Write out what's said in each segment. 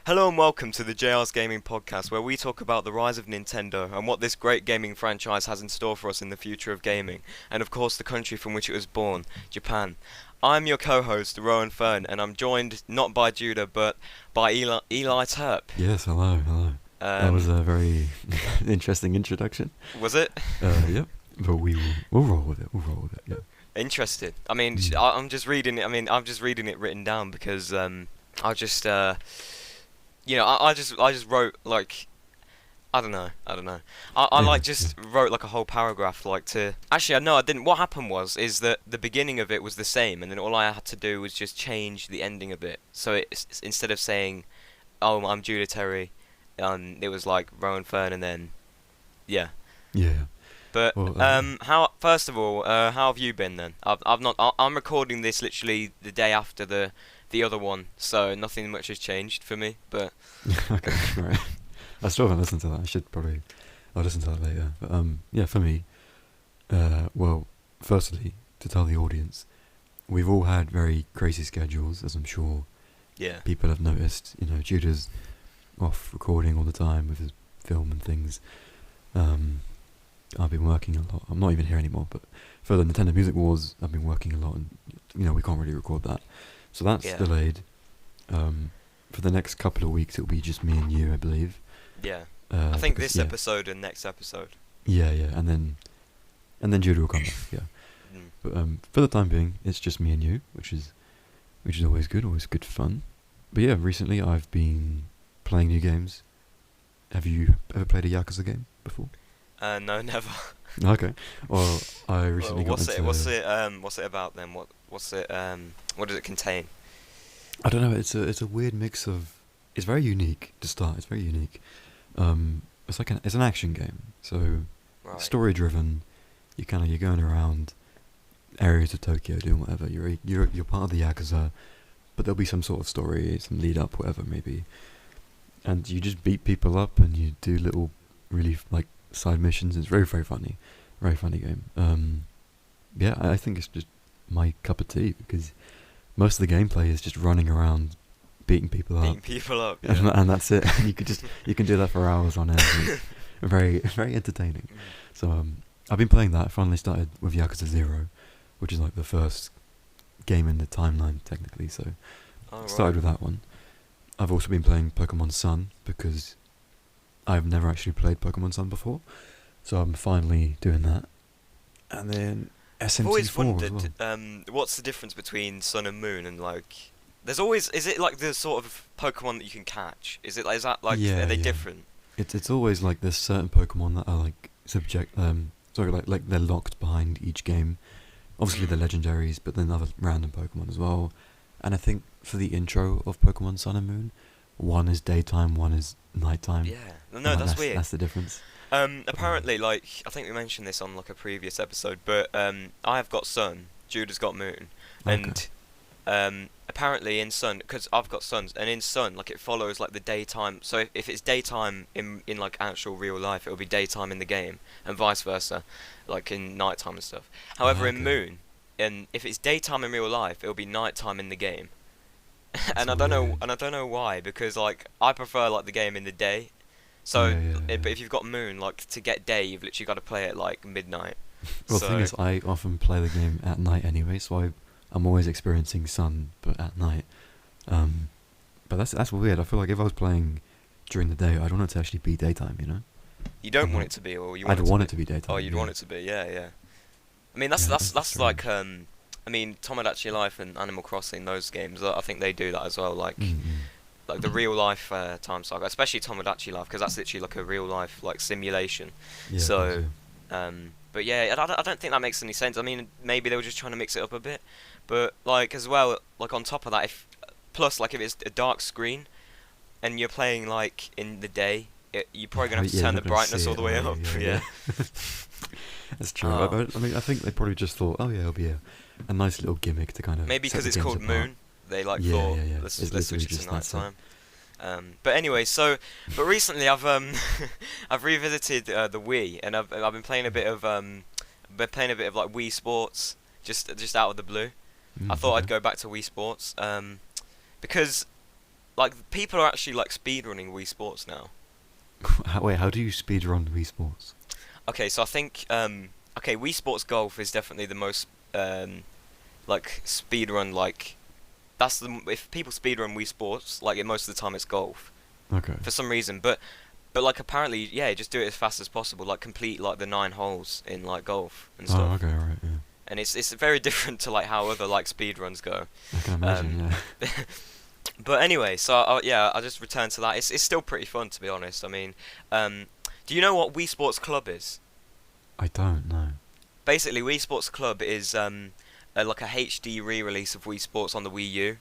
Hello and welcome to the JR's Gaming Podcast, where we talk about the rise of Nintendo and what this great gaming franchise has in store for us in the future of gaming, and of course the country from which it was born, Japan. I'm your co-host, Roan Fern, and I'm joined not by Judah, but by Eli Turp. Yes, hello, hello. That was a very interesting introduction. Was it? Yep. But we'll roll with it. We'll roll with it. Yeah. Interesting. I mean, I'm just reading it. I mean, I'm just reading it written down because I just I just wrote like I don't know. I like just wrote like a whole paragraph like to. Actually, no, I didn't. What happened is that the beginning of it was the same, and then all I had to do was just change the ending a bit. So instead of saying, "Oh, I'm Judah Terry," it was like Roan Fern, and then yeah. Yeah. But Well, how? First of all, how have you been then? I've not. I'm recording this literally the day after the other one, so nothing much has changed for me. But okay, right. I still haven't listened to that. I'll listen to that later. But yeah, for me, well, firstly, to tell the audience, we've all had very crazy schedules, as I'm sure yeah, people have noticed. You know, Judah's off recording all the time with his film and things. I've been working a lot. I'm not even here anymore, but for the Nintendo Music Wars, I've been working a lot, and we can't really record that, so that's delayed. For the next couple of weeks, it'll be just me and you, I believe. yeah. I think this yeah, episode and next episode. yeah, and then Judah will come back. Yeah, Mm. but for the time being, it's just me and you, which is always good fun. But yeah, recently I've been playing new games. Have you ever played a Yakuza game before? No, never. Okay. Well, I recently got into. What's it about then? What's it? What does it contain? I don't know. It's a weird mix of. It's very unique to start. It's very unique. It's like it's an action game. So Right. story driven. You're going around areas of Tokyo doing whatever. You're part of the Yakuza, but there'll be some sort of story, some lead up, whatever maybe. And you just beat people up and you do little really like side missions. It's very very funny game. Yeah, I think it's just my cup of tea because most of the gameplay is just running around beating people Beating up, people up. Yeah. and that's it. You can do that for hours on end. It's very entertaining. Mm. So I've been playing that. I finally started with Yakuza 0, which is like the first game in the timeline technically. So Oh, started right. with that one. I've also been playing Pokemon Sun because I've never actually played Pokemon Sun before, so I'm finally doing that. And then I've always SMT4 as wondered, well. what's the difference between Sun and Moon and like. There's always. Is it like the sort of Pokemon that you can catch? Is that like? Yeah, Are they yeah. different? It's always like there's certain Pokemon that are like like they're locked behind each game. Obviously they're legendaries, but then other random Pokemon as well. And I think for the intro of Pokemon Sun and Moon, one is daytime, one is nighttime. Yeah. No, that's weird. That's the difference. Apparently, like I think we mentioned this on like a previous episode, but I have got Sun, Judah's got Moon, and apparently in Sun, because I've got Suns, and in Sun, like it follows like the daytime. So if it's daytime in like actual real life, it'll be daytime in the game, and vice versa, like in nighttime and stuff. However, in Okay. Moon, and if it's daytime in real life, it'll be nighttime in the game. and That's I weird. don't know why, because like I prefer like the game in the day. So, Yeah. but if you've got Moon, like to get day, you've literally got to play it like midnight. Well, So the thing is, I often play the game at night anyway, so I'm always experiencing sun, but at night. But that's weird. I feel like if I was playing during the day, I'd want it to actually be daytime, you know? you don't Mhm. want it to be, or you I'd want want it it to be daytime. Oh, you'd yeah. want it to be, yeah. I mean, that's Yeah, that's that's that's like strange. I mean, Tomodachi Life and Animal Crossing, those games, I think they do that as well. Like the real life time cycle, especially Tomodachi Life, because that's literally like a real life like simulation. Yeah, So, it is, But yeah, I don't think that makes any sense. I mean, maybe they were just trying to mix it up a bit, but like as well, like on top of that, if plus like if it's a dark screen and you're playing like in the day, you're probably gonna have to yeah, turn you're the not gonna brightness see all it, the way are up. you? Yeah. That's true. Oh. I mean, I think they probably just thought, oh yeah, it'll be a nice little gimmick to kind of Maybe set because the it's games called apart. Moon, they like Yeah, thought yeah. let's It's switch literally it to just that's it. nighttime. But anyway, but recently I've I've revisited the Wii, and I've been playing a bit of like Wii Sports just out of the blue. I thought I'd Okay. go back to Wii Sports because like people are actually like speedrunning Wii Sports now. How do you speedrun Wii Sports? Okay, so I think okay, Wii Sports Golf is definitely the most like speedrun like that's the if people speedrun Wii Sports like most of the time it's golf Okay. for some reason, but like apparently yeah, just do it as fast as possible, like complete like the 9 holes in like golf and Oh, stuff. okay, right, yeah. And it's very different to like how other like speedruns go. I can imagine, yeah. But anyway, so yeah, I just returned to that. It's still pretty fun to be honest. I mean, do you know what Wii Sports Club is? I don't know. Basically, Wii Sports Club is like a HD re-release of Wii Sports on the Wii U,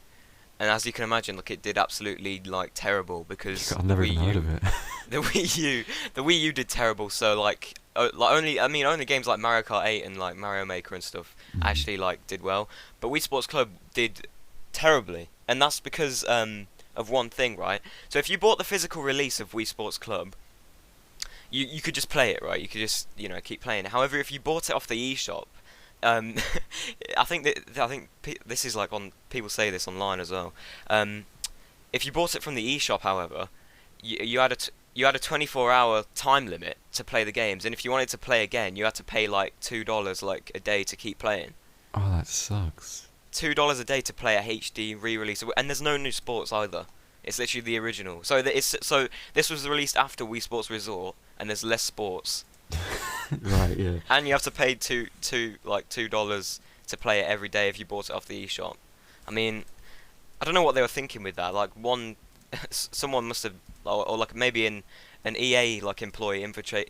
and as you can imagine, like it did absolutely like terrible because I've never Wii even heard U, of it. the Wii U did terrible. So like only games like Mario Kart 8 and like Mario Maker and stuff actually like did well, but Wii Sports Club did terribly, and that's because of one thing, right? So if you bought the physical release of Wii Sports Club, you could just play it, right? You could just keep playing it. However, if you bought it off the eShop, I think this is like on people say this online as well. If you bought it from the eShop, however, you had a 24-hour time limit to play the games, and if you wanted to play again, you had to pay like $2 like a day to keep playing. Oh, that sucks. $2 a day to play a HD re-release, and there's no new sports either. It's literally the original. So this was released after Wii Sports Resort, and there's less sports. Right, yeah. And you have to pay $2 to play it every day if you bought it off the eShop. I mean, I don't know what they were thinking with that. Like someone must have, or like maybe an EA like employee infiltrated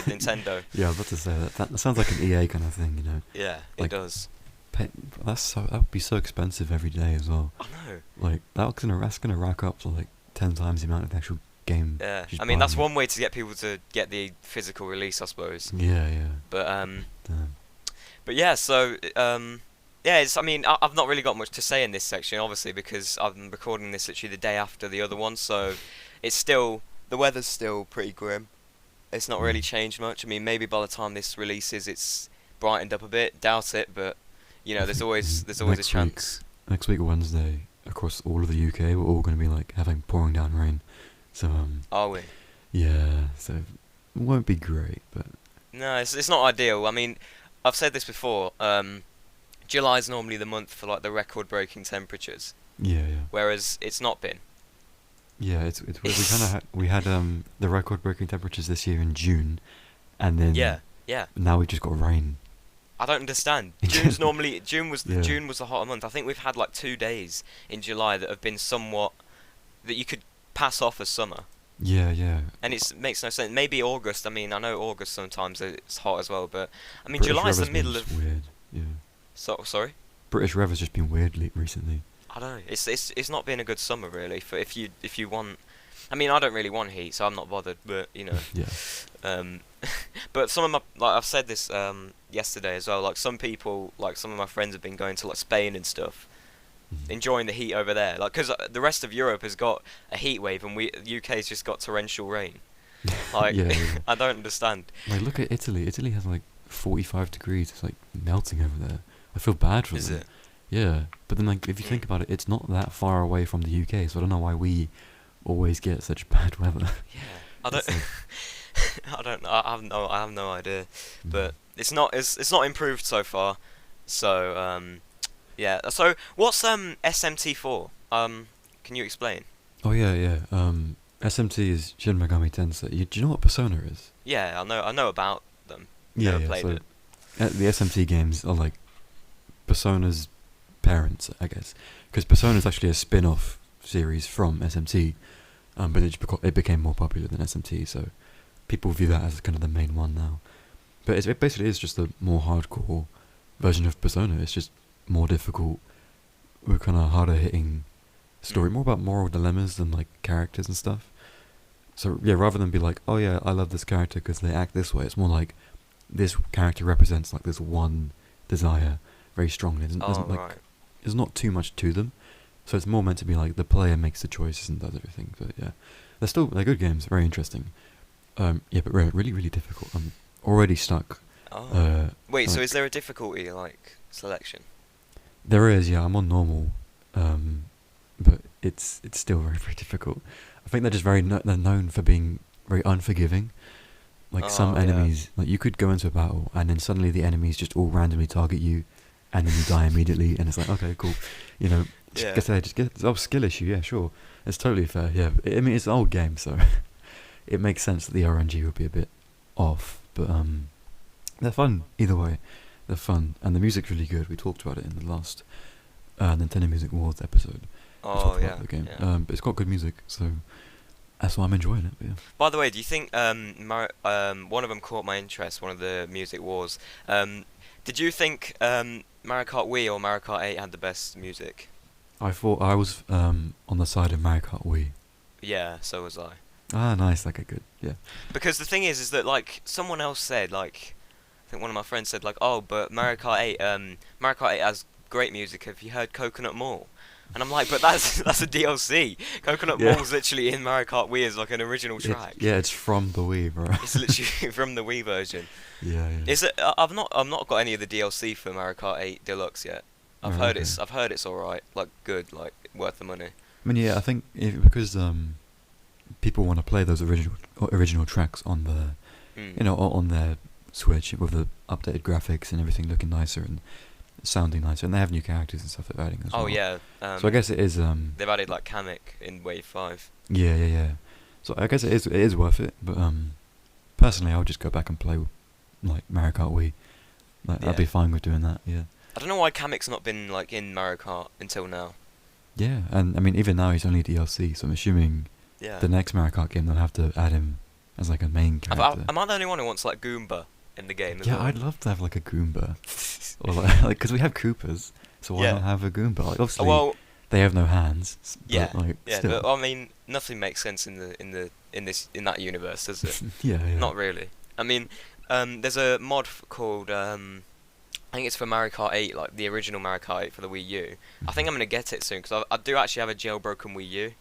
Nintendo. Yeah, I was about to say that sounds like an EA kind of thing, you know. Yeah, like, it does. That would be so expensive every day as well. I know. Like that's gonna rack up to like 10 times the amount of the actual game. Yeah, I mean that's one way to get people to get the physical release, I suppose. Yeah, yeah. But Damn. but yeah, so yeah, I mean I've not really got much to say in this section, obviously, because I'm recording this literally the day after the other one, so it's still the weather's still pretty grim. It's not really changed much. I mean, maybe by the time this releases, it's brightened up a bit. Doubt it, but there's always a chance. Next week Wednesday, across all of the UK, we're all going to be like having pouring down rain. So Are we? yeah, so it won't be great, but No, it's not ideal. I mean, I've said this before. July's normally the month for like the record-breaking temperatures, yeah, yeah. whereas it's not been. Yeah, we had the record-breaking temperatures this year in June, and then Yeah. now we just got rain. I don't understand. June was Yeah. June was the hotter month. I think we've had like 2 days in July that have been somewhat that you could pass off as summer. Yeah, yeah. And it makes no sense. Maybe August. I mean, I know August sometimes it's hot as well, but I mean British July's the weather's been middle just of. weird. Yeah. Sorry. British weather's just been weird recently. I don't know. It's not been a good summer really. For if you want. I mean, I don't really want heat, so I'm not bothered. But Yeah. But some of my like I've said this yesterday as well. Like some people, like some of my friends have been going to like Spain and stuff, enjoying the heat over there. Like because the rest of Europe has got a heat wave, and UK's just got torrential rain. Like Yeah, yeah. I don't understand. Like look at Italy. Italy has like 45 degrees. It's like melting over there. I feel bad for Is them. it? Yeah, but then like if you think about it, it's not that far away from the UK, so I don't know why we always get such bad weather. Yeah. I don't. It's like- I don't know. I have no idea. But it's not improved so far. So yeah. So what's SMT for? Can you explain? Oh yeah, yeah. SMT is Shin Megami Tensei. Do you know what Persona is? Yeah, I know about them. Yeah, Never yeah. played So it. the SMT games are like Persona's parents, I guess, because Persona is actually a spin-off series from SMT, but it became more popular than SMT, so people view that as kind of the main one now. But it basically is just a more hardcore version of Persona. It's just more difficult, with kind of harder hitting story, more about moral dilemmas than like characters and stuff. So yeah, rather than be like, oh yeah, I love this character because they act this way, it's more like this character represents like this one desire very strongly. There's not too much to them, so it's more meant to be like the player makes the choices and does everything. But yeah, they're good games, very interesting. Yeah, but really, really difficult. I'm already stuck. Wait, so like- is there a difficulty like selection? There is, yeah. I'm on normal, but it's still very, very difficult. I think they're just they're known for being very unforgiving. Like some enemies, like you could go into a battle and then suddenly the enemies just all randomly target you, and then you die immediately, and it's like, okay, cool, you know, just get skill issue, yeah, sure, it's totally fair, yeah. I mean, it's an old game, so it makes sense that the RNG would be a bit off, but they're fun either way. They're fun, and the music's really good. We talked about it in the last Nintendo Music Awards episode. Oh yeah, the game. yeah. But it's got good music, so that's why I'm enjoying it. Yeah. By the way, do you think one of them caught my interest? One of the music wars. Did you think Mario Kart Wii or Mario Kart 8 had the best music? I thought I was on the side of Mario Kart Wii. Yeah, so was I. Ah, nice. Okay, good. Yeah. Because the thing is that like someone else said, like I think one of my friends said, like, oh, but Mario Kart 8 has great music. Have you heard Coconut Mall? And I'm like, but that's a DLC. Coconut Mall's literally in Mario Kart Wii as like an original track. It's from the Wii, bro. It's literally from the Wii version. Yeah. Is it? I've not got any of the DLC for Mario Kart 8 Deluxe yet. I've heard it's alright, like good, like worth the money. I mean, yeah, I think because people want to play those original tracks on the, on their Switch with the updated graphics and everything looking nicer and sounding nicer, and they have new characters and stuff they're adding as well. Oh yeah. So I guess it is. They've added like Kamek in Wave 5. Yeah. So I guess it is worth it, but personally, I would just go back and play like Mario Kart Wii. Like I'd be fine with doing that. Yeah. I don't know why Kamek's not been like in Mario Kart until now. Yeah, and I mean even now he's only DLC, so I'm assuming the next Mario Kart game they'll have to add him as like a main character. Am I the only one who wants like Goomba in the game as well? Yeah, I'd love to have like a Goomba, or like because we have Koopas, so why not have a Goomba? Like obviously they have no hands. But, but I mean nothing makes sense in that universe, does it? Yeah. Not really. I mean, there's a mod called I think it's for Mario Kart 8, like the original Mario Kart 8 for the Wii U. I think I'm gonna get it soon because I do actually have a jailbroken Wii U.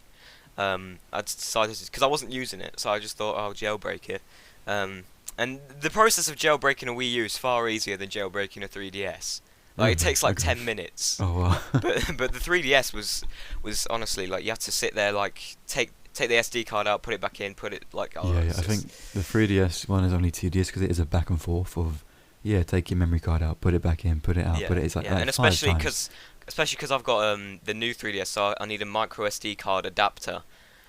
I decided because I wasn't using it, so I just thought I'll jailbreak it. And the process of jailbreaking a Wii U is far easier than jailbreaking a 3DS. Like it takes like 10 minutes. Oh wow. but the 3DS was honestly like you have to sit there like take the SD card out, put it back in, put it like. I think the 3DS one is only tedious because it is a back and forth of. Yeah, take your memory card out, put it back in, put it out, put it. It's like and especially because I've got the new 3DS, so I need a micro SD card adapter.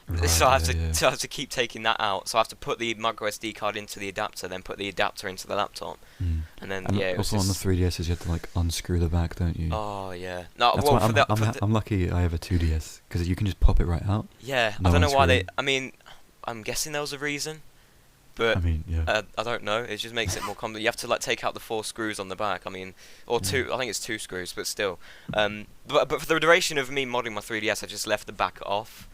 Right, so I have to keep taking that out. So I have to put the micro SD card into the adapter, then put the adapter into the laptop, and then also on the 3DSs you have to like unscrew the back, don't you? Oh yeah. No, that's why I'm lucky I have a 2DS because you can just pop it right out. Yeah, I don't know why they. I mean, I'm guessing there was a reason. But I mean, I don't know. It just makes it more complicated. You have to like take out the 4 screws on the back. I mean, or 2. I think it's 2 screws, but still. But for the duration of me modding my 3DS, I just left the back off.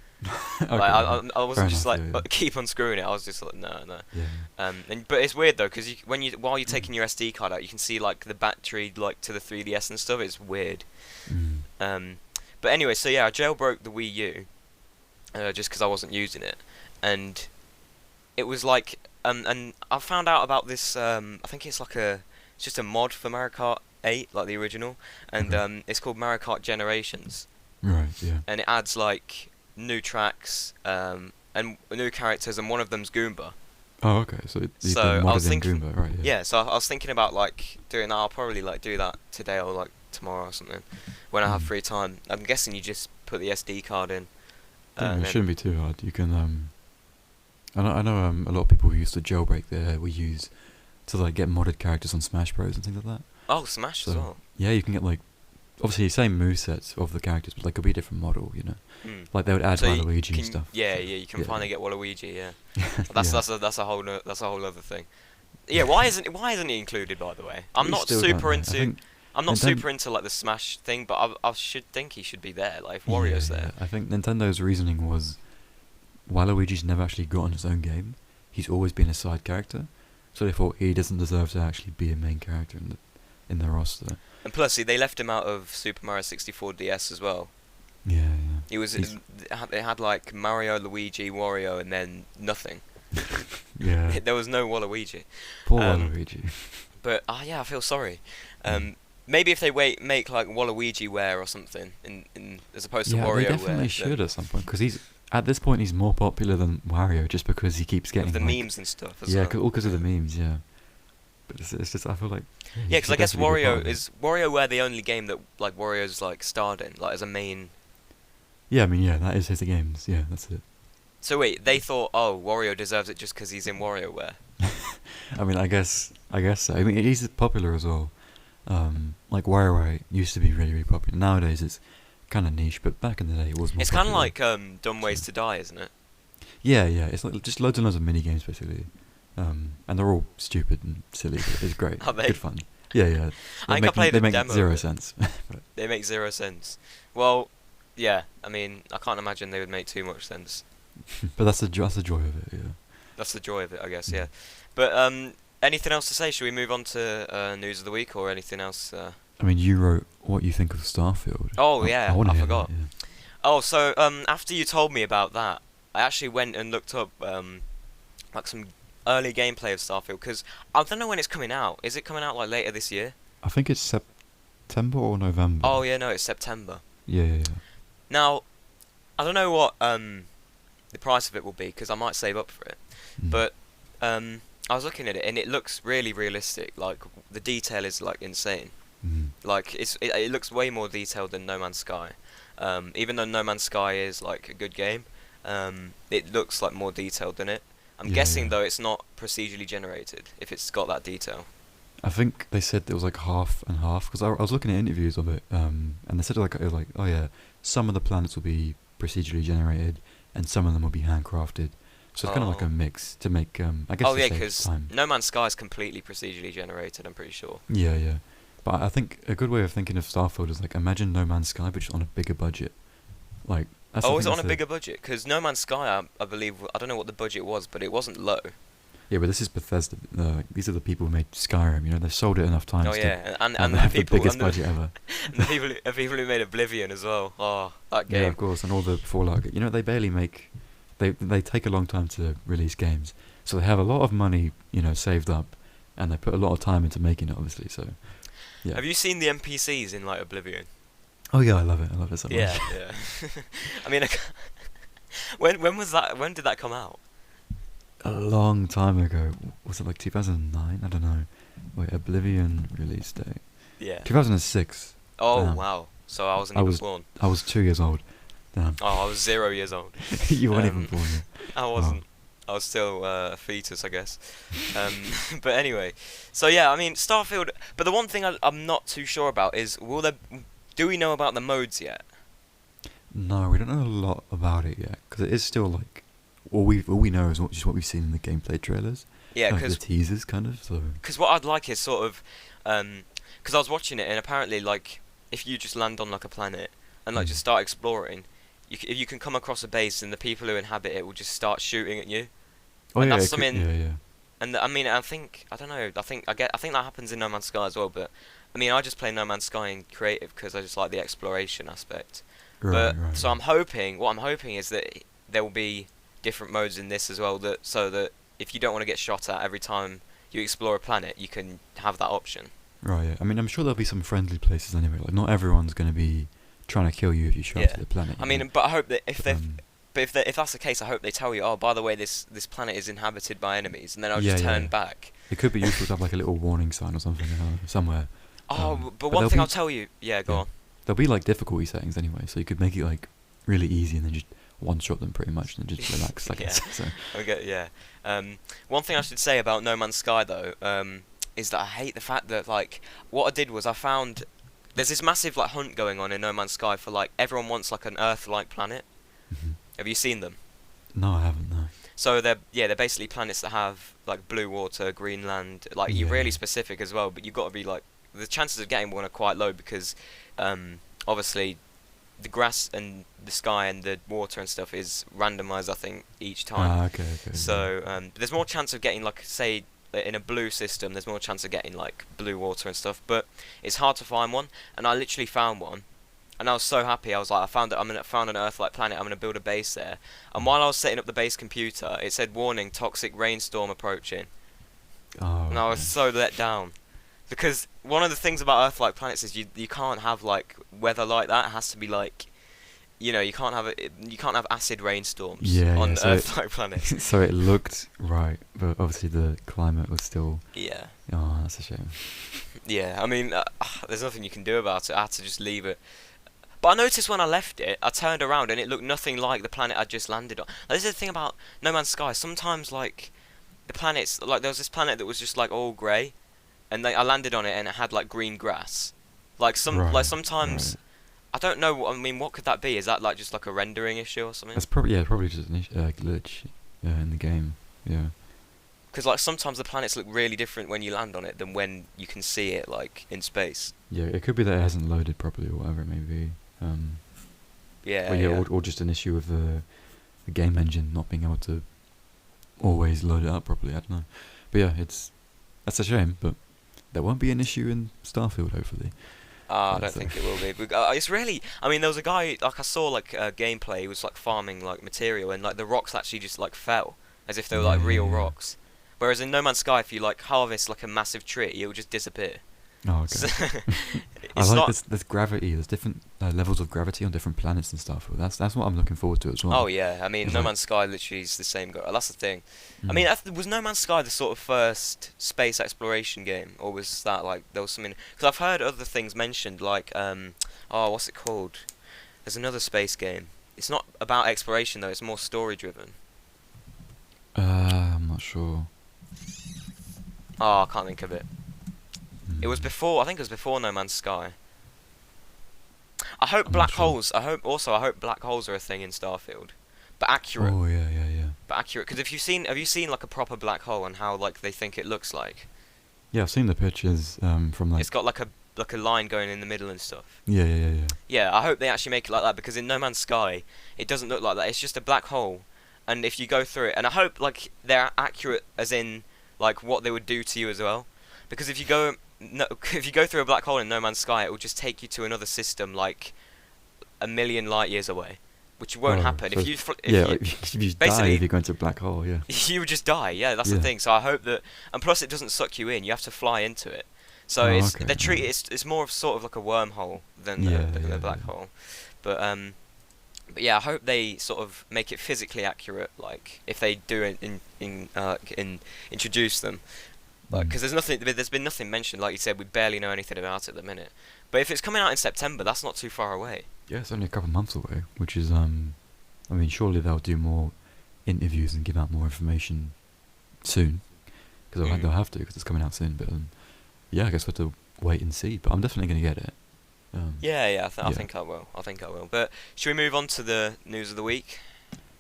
Okay, like I wasn't just enough, like keep unscrewing it. I was just like no. Yeah. But it's weird though because while you're taking your SD card out, you can see like the battery like to the 3DS and stuff. It's weird. But anyway, so yeah, I jailbroke the Wii U just because I wasn't using it, and it was like. And I found out about this. I think it's just a mod for Mario Kart 8, like the original, and it's called Mario Kart Generations. Right. Yeah. And it adds like new tracks, and new characters, and one of them's Goomba. Oh, okay. So I was thinking, Goomba, right? Yeah. So I was thinking about like doing that. I'll probably like do that today or like tomorrow or something when I have free time. I'm guessing you just put the SD card in. It shouldn't be too hard. You can I know a lot of people who used to jailbreak their Wii U's to like get modded characters on Smash Bros and things like that. Oh, Smash as well. Yeah, you can get like obviously same movesets of the characters, but like it'll be a different model, you know. Like they would add Waluigi and stuff. Yeah, you can finally get Waluigi. Yeah, that's a whole other thing. Yeah, why isn't he included? By the way, I'm not super into like the Smash thing, but I should think he should be there. Like if Wario's there. I think Nintendo's reasoning was. Waluigi's never actually gotten his own game. He's always been a side character, so they thought he doesn't deserve to actually be a main character in the roster. And plus, they left him out of Super Mario 64 DS as well. Yeah. He was. They had like Mario, Luigi, Wario, and then nothing. Yeah. There was no Waluigi. Poor Waluigi. But I feel sorry. Maybe if they make like Waluigiware or something, in as opposed to Yeah, they WarioWare. definitely should at some point, because at this point he's more popular than Wario just because he keeps getting With the like, memes and stuff as yeah, well. all because of the memes, yeah. But it's just I feel like he Yeah, because I should guess definitely be part of it. Is WarioWare the only game that like Wario's like starred in, like as a main. Yeah, I mean, yeah, that is his games. Yeah, that's it. So wait, they thought, oh, Wario deserves it just because he's in WarioWare. I mean, I guess so. I mean, he's popular as well. Like WarioWare used to be really, really popular. Nowadays, it's kind of niche, but back in the day, it was more. It's kind of popular. like Dumb Ways to Die, isn't it? Yeah, yeah. It's like just loads and loads of mini games basically, and they're all stupid and silly. But it's great. Are they? Good fun. Yeah, yeah. I think I played they the make demo zero of it. sense. But They make zero sense. Well, yeah. I mean, I can't imagine they would make too much sense. that's the joy of it. Yeah. That's the joy of it, I guess. Mm. Yeah. But anything else to say? Should we move on to news of the week or anything else? I mean, you wrote what you think of Starfield. Oh yeah, wanna I hear forgot. That, yeah. Oh, so after you told me about that, I actually went and looked up like some early gameplay of Starfield because I don't know when it's coming out. Is it coming out like later this year? I think it's September or November. Oh yeah, no, it's September. Yeah, yeah, yeah. Now, I don't know what the price of it will be because I might save up for it. Mm. But I was looking at it and it looks really realistic. Like the detail is like insane. Mm. Like it looks way more detailed than No Man's Sky. Even though No Man's Sky is like a good game, it looks like more detailed than it. I'm Yeah, guessing yeah. though it's not procedurally generated if it's got that detail. I think they said it was like half and half because I was looking at interviews of it, and they said it was like, oh yeah, some of the planets will be procedurally generated and some of them will be handcrafted. So it's kind of like Oh. a mix to make. I guess. Oh to yeah, save because time. No Man's Sky is completely procedurally generated. I'm pretty sure. Yeah, yeah. But I think a good way of thinking of Starfield is like imagine No Man's Sky, but just on a bigger budget. Like. That's I Oh, think is it on that's a bigger budget? Because No Man's Sky, I believe, I don't know what the budget was, but it wasn't low. Yeah, but this is Bethesda. These are the people who made Skyrim. You know, they've sold it enough times. Oh yeah, and they the have the people biggest and the, budget ever. and the people who made Oblivion as well. Oh, that Yeah, game. of course, and all the Fallout. You know, they barely make. They take a long time to release games, so they have a lot of money, you know, saved up, and they put a lot of time into making it, obviously. So, yeah. Have you seen the NPCs in like Oblivion? Oh yeah, I love it. I love it so much. Yeah, yeah. I mean, when was that? When did that come out? A long time ago. Was it like 2009? I don't know. Wait, Oblivion release date. Yeah. 2006. Oh Damn. wow. So I wasn't I even was- born. I was 2 years old. Damn. Oh, I was 0 years old. You weren't Um, even born yet. I wasn't. I was still a fetus, I guess. But anyway, so yeah, I mean Starfield. But the one thing I'm not too sure about is do we know about the modes yet? No, we don't know a lot about it yet because it is still like all we know is just what we've seen in the gameplay trailers. Yeah, like the because teasers, kind of. So. what I'd like is sort of, because I was watching it and apparently like if you just land on like a planet and like just start exploring, if you can come across a base and the people who inhabit it will just start shooting at you. Oh and yeah, that's it could- something- yeah, yeah. And I mean, I don't know. I think that happens in No Man's Sky as well. But I mean, I just play No Man's Sky in creative because I just like the exploration aspect. Right, But right. so what I'm hoping is that there will be different modes in this as well. So that if you don't want to get shot at every time you explore a planet, you can have that option. Right, yeah. I mean, I'm sure there'll be some friendly places anyway. Like, not everyone's going to be trying to kill you if you show up Yeah. to the planet. I you mean, know? but I hope that if Um, that's the case, I hope they tell you, oh, by the way, this planet is inhabited by enemies, and then I'll Yeah, just yeah, turn yeah. back. it could be useful to have like a little warning sign or something somewhere. Oh, But but one there'll thing be- I'll tell you, yeah, go yeah. on. There'll be like difficulty settings anyway, so you could make it like really easy and then just one-shot them pretty much and then just relax, I guess. So, Okay, yeah. One thing I should say about No Man's Sky though, is that I hate the fact that like what I did was I found there's this massive like hunt going on in No Man's Sky for like everyone wants like an Earth-like planet. mhm. Have you seen them? No, I haven't, no. So they're basically planets that have like blue water, green land. Like you're Yeah, really yeah. specific as well, but you've got to be like the chances of getting one are quite low because obviously the grass and the sky and the water and stuff is randomized, I think, each time. Ah, okay. So there's more chance of getting like say in a blue system, there's more chance of getting like blue water and stuff, but it's hard to find one. And I literally found one, and I was so happy. I was like, I found it. Found an Earth-like planet. I'm gonna build a base there. And while I was setting up the base computer, it said warning: toxic rainstorm approaching. Oh, And I was okay. so let down. Because one of the things about Earth-like planets is you can't have like weather like that. It has to be like, you can't have you can't have acid rainstorms Yeah, on yeah. So Earth-like planets. so it looked right, but obviously the climate was still. Yeah. Oh, that's a shame. Yeah, I mean, there's nothing you can do about it. I had to just leave it. But I noticed when I left it, I turned around and it looked nothing like the planet I'd just landed on. This is the thing about No Man's Sky. Sometimes, like, the planets, like, there was this planet that was just, like, all grey, and I landed on it and it had, like, green grass. Like, Right, sometimes, right. I don't know, I mean, what could that be? Is that, like, just, like, a rendering issue or something? That's probably just an glitch. Yeah, in the game. Yeah. Because, like, sometimes the planets look really different when you land on it than when you can see it, like, in space. Yeah, it could be that it hasn't loaded properly or whatever it may be. Yeah, Or yeah, yeah. or just an issue with the game engine not being able to always load it up properly. I don't know. But yeah, that's a shame. But there won't be an issue in Starfield, hopefully. I don't So think it will be. It's really. I mean, there was a guy like I saw like gameplay. He was like farming like material, and like the rocks actually just like fell as if they were like yeah, real yeah. rocks. Whereas in No Man's Sky, if you like harvest like a massive tree, it will just disappear. Oh, So, okay. I it's like not. there's gravity. There's different levels of gravity on different planets and stuff. That's what I'm looking forward to as well. Oh yeah, I mean, It's No like, Man's Sky literally is the same. That's the thing. I mm. mean, was No Man's Sky the sort of first space exploration game, or was that like there was something? Because I've heard other things mentioned, like oh, what's it called? There's another space game. It's not about exploration though. It's more story driven. I'm not sure. Oh, I can't think of it. It was Mm. before. I think it was before No Man's Sky. I hope I'm not black sure. holes. I hope black holes are a thing in Starfield, but accurate. Oh yeah, yeah, yeah. But accurate. Because have you seen like a proper black hole and how like they think it looks like? Yeah, I've seen the pictures from like. It's got like a line going in the middle and stuff. Yeah, yeah, yeah, yeah. Yeah, I hope they actually make it like that because in No Man's Sky, it doesn't look like that. It's just a black hole, and if you go through it, and I hope like they're accurate as in like what they would do to you as well, because if you go no, if you go through a black hole in No Man's Sky, it will just take you to another system like a million light years away, which won't Oh, happen so if yeah, you if you die basically if you go into a black hole, yeah. you would just die. Yeah, that's the Yeah. thing. So I hope that, and plus it doesn't suck you in. You have to fly into it. So Oh, it's okay, they treat yeah. it's more of sort of like a wormhole than Yeah, than yeah, a black yeah. hole. But yeah, I hope they sort of make it physically accurate. Like if they do introduce them, like Mm. because there's been nothing mentioned. Like you said, we barely know anything about it at the minute. But if it's coming out in September, that's not too far away. Yeah, it's only a couple of months away, which is I mean, surely they'll do more interviews and give out more information soon, because Mm. they'll have to, because it's coming out soon. But yeah, I guess we'll have to wait and see. But I'm definitely gonna get it. Yeah, I Yeah. think I will. I think I will. But should we move on to the news of the week?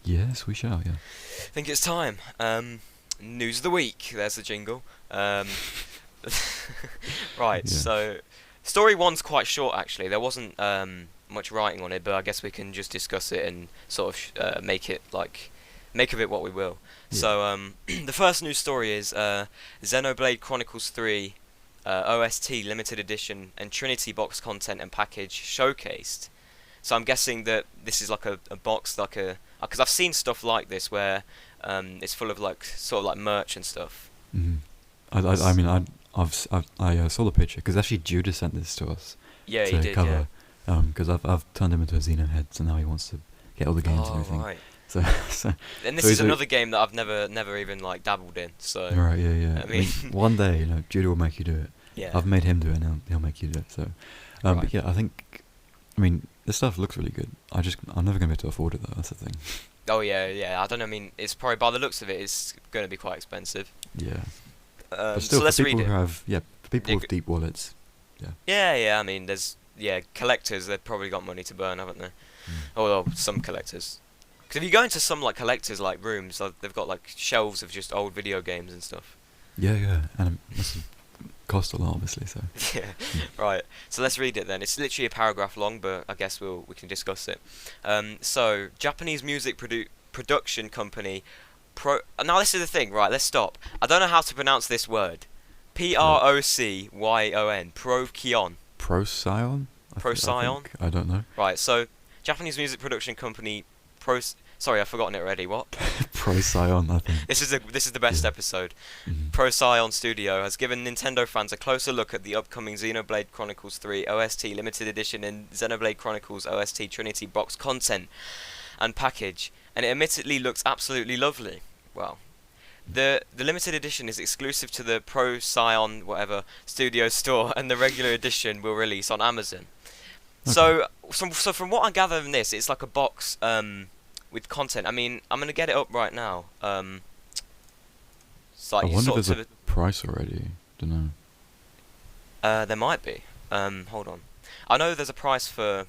Yes, we shall. Yeah. I think it's time. News of the week. There's the jingle. Right. Yeah. So, story one's quite short actually. There wasn't much writing on it, but I guess we can just discuss it and sort of make of it what we will. Yeah. So, the first news story is Xenoblade Chronicles 3 OST limited edition and Trinity box content and package showcased. So I'm guessing that this is like a box, like because I've seen stuff like this where it's full of like sort of like merch and stuff. Hmm. I mean, I saw the picture because actually Judah sent this to us Yeah, to he did. cover. Because I've turned him into a Xeno head, so now he wants to get all the Yeah. games and Oh everything. right. So, so And this so is he's a- another game that I've never even like dabbled in. So right, yeah, yeah. I mean, one day, Judah will make you do it. yeah. I've made him do it, and he'll make you do it. So, Right. but yeah, I mean, this stuff looks really good. I'm never gonna be able to afford it though. That's the thing. Oh yeah. I don't know. I mean, it's probably by the looks of it, it's going to be quite expensive. Yeah. But still, So let's for read people it. who have, for people Yeah, with deep wallets. Yeah. I mean, there's collectors. They've probably got money to burn, haven't they? Mm. Oh well, some collectors. Because if you go into some like collectors like rooms, they've got like shelves of just old video games and stuff. Yeah, and it must cost a lot, obviously. So. Yeah, right. So let's read it then. It's literally a paragraph long, but I guess we can discuss it. So Japanese music production company Now this is the thing, right? Let's stop. I don't know how to pronounce this word. Procyon. Procyon. Procyon? Procyon? I don't know. Right. So Japanese music production company Sorry, I've forgotten it already. What? Procyon, I think. This is the best Yeah. episode. Mhm. Procyon Studio has given Nintendo fans a closer look at the upcoming Xenoblade Chronicles 3 OST Limited Edition and Xenoblade Chronicles OST Trinity box content and package, and it admittedly looks absolutely lovely. Well, the limited edition is exclusive to the Procyon whatever studio store, and the regular edition will release on Amazon. Okay. So from what I gather from this, it's like a box with content. I mean, I'm gonna get it up right now. It's like I you wonder if sort there's of a price already. Don't know. there might be. Hold on. I know there's a price for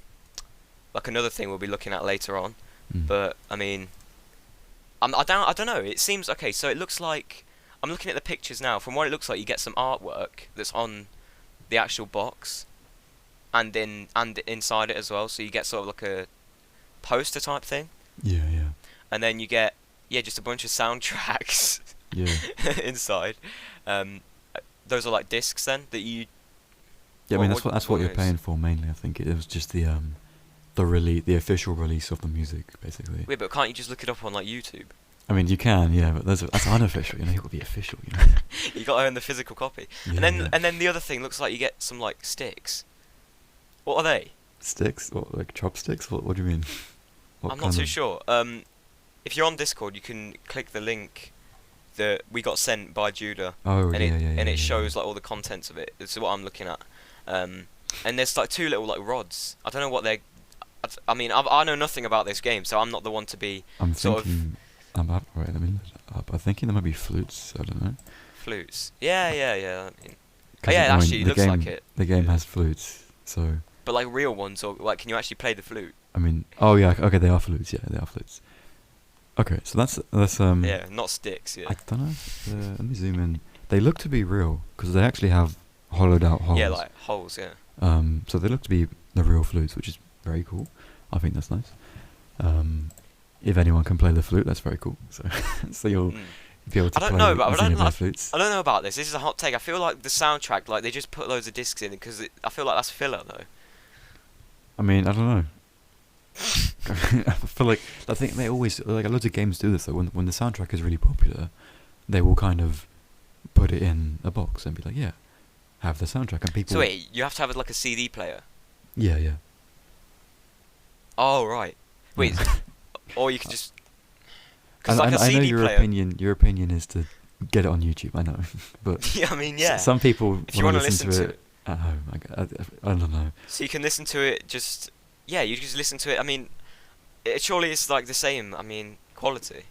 like another thing we'll be looking at later on, Mm. but I mean, I don't know. It seems okay. So it looks like I'm looking at the pictures now. From what it looks like, you get some artwork that's on the actual box, and inside it as well. So you get sort of like a poster type thing, Yeah, yeah, and then you get just a bunch of soundtracks yeah. inside. Those are like discs then that you. Yeah, I mean What- that's what what you're is? paying for mainly. I think it was just the the official release of the music, basically. Wait, but can't you just look it up on like YouTube? I mean, you can, yeah, but that's unofficial. You know, it would be official. You know. You got to own the physical copy. Yeah, And then the other thing looks like you get some like sticks. What are they? sticks, what, like chopsticks? What do you mean? What I'm not kind too of- sure. If you're on Discord, you can click the link that we got sent by Judah, Oh, and yeah, yeah, it yeah, shows yeah. like all the contents of it. This is what I'm looking at. And there's like two little like rods. I don't know what they're. I mean, I know nothing about this game, so I'm not the one to be I'm sort of- thinking. Wait, let me look it up. I'm thinking there might be flutes. I don't know. flutes. Yeah. I mean, 'Cause yeah, I mean, actually, it the looks game, like it. The game Yeah. has flutes, so But like real ones, or like, can you actually play the flute? I mean, oh yeah, okay, they are flutes. Yeah, they are flutes. Okay, so that's Yeah, not sticks. Yeah. I don't know. Let me zoom in. They look to be real because they actually have hollowed out holes. Yeah, like holes. Yeah. So they look to be the real flutes, which is very cool. I think that's nice. If anyone can play the flute, that's very cool. So, so you'll Mm. be able to I don't play know, but I don't Xenoblade like- flutes. I don't know about this. This is a hot take. I feel like the soundtrack, like they just put loads of discs in because I feel like that's filler though. I mean, I don't know. I feel like I think they always like loads of games do this though. When the soundtrack is really popular, they will kind of put it in a box and be like, yeah, have the soundtrack, and people. So wait, you have to have like a CD player. Yeah, yeah. Oh right. Wait, or you could just. Because And like a I know CD your player. opinion. Your opinion is to get it on YouTube. I know, but Yeah, I mean, yeah. some people If you want wanna to listen to listen it at home. I don't know. So you can listen to it just. Yeah, you just listen to it. I mean, surely it's like the same. I mean, quality.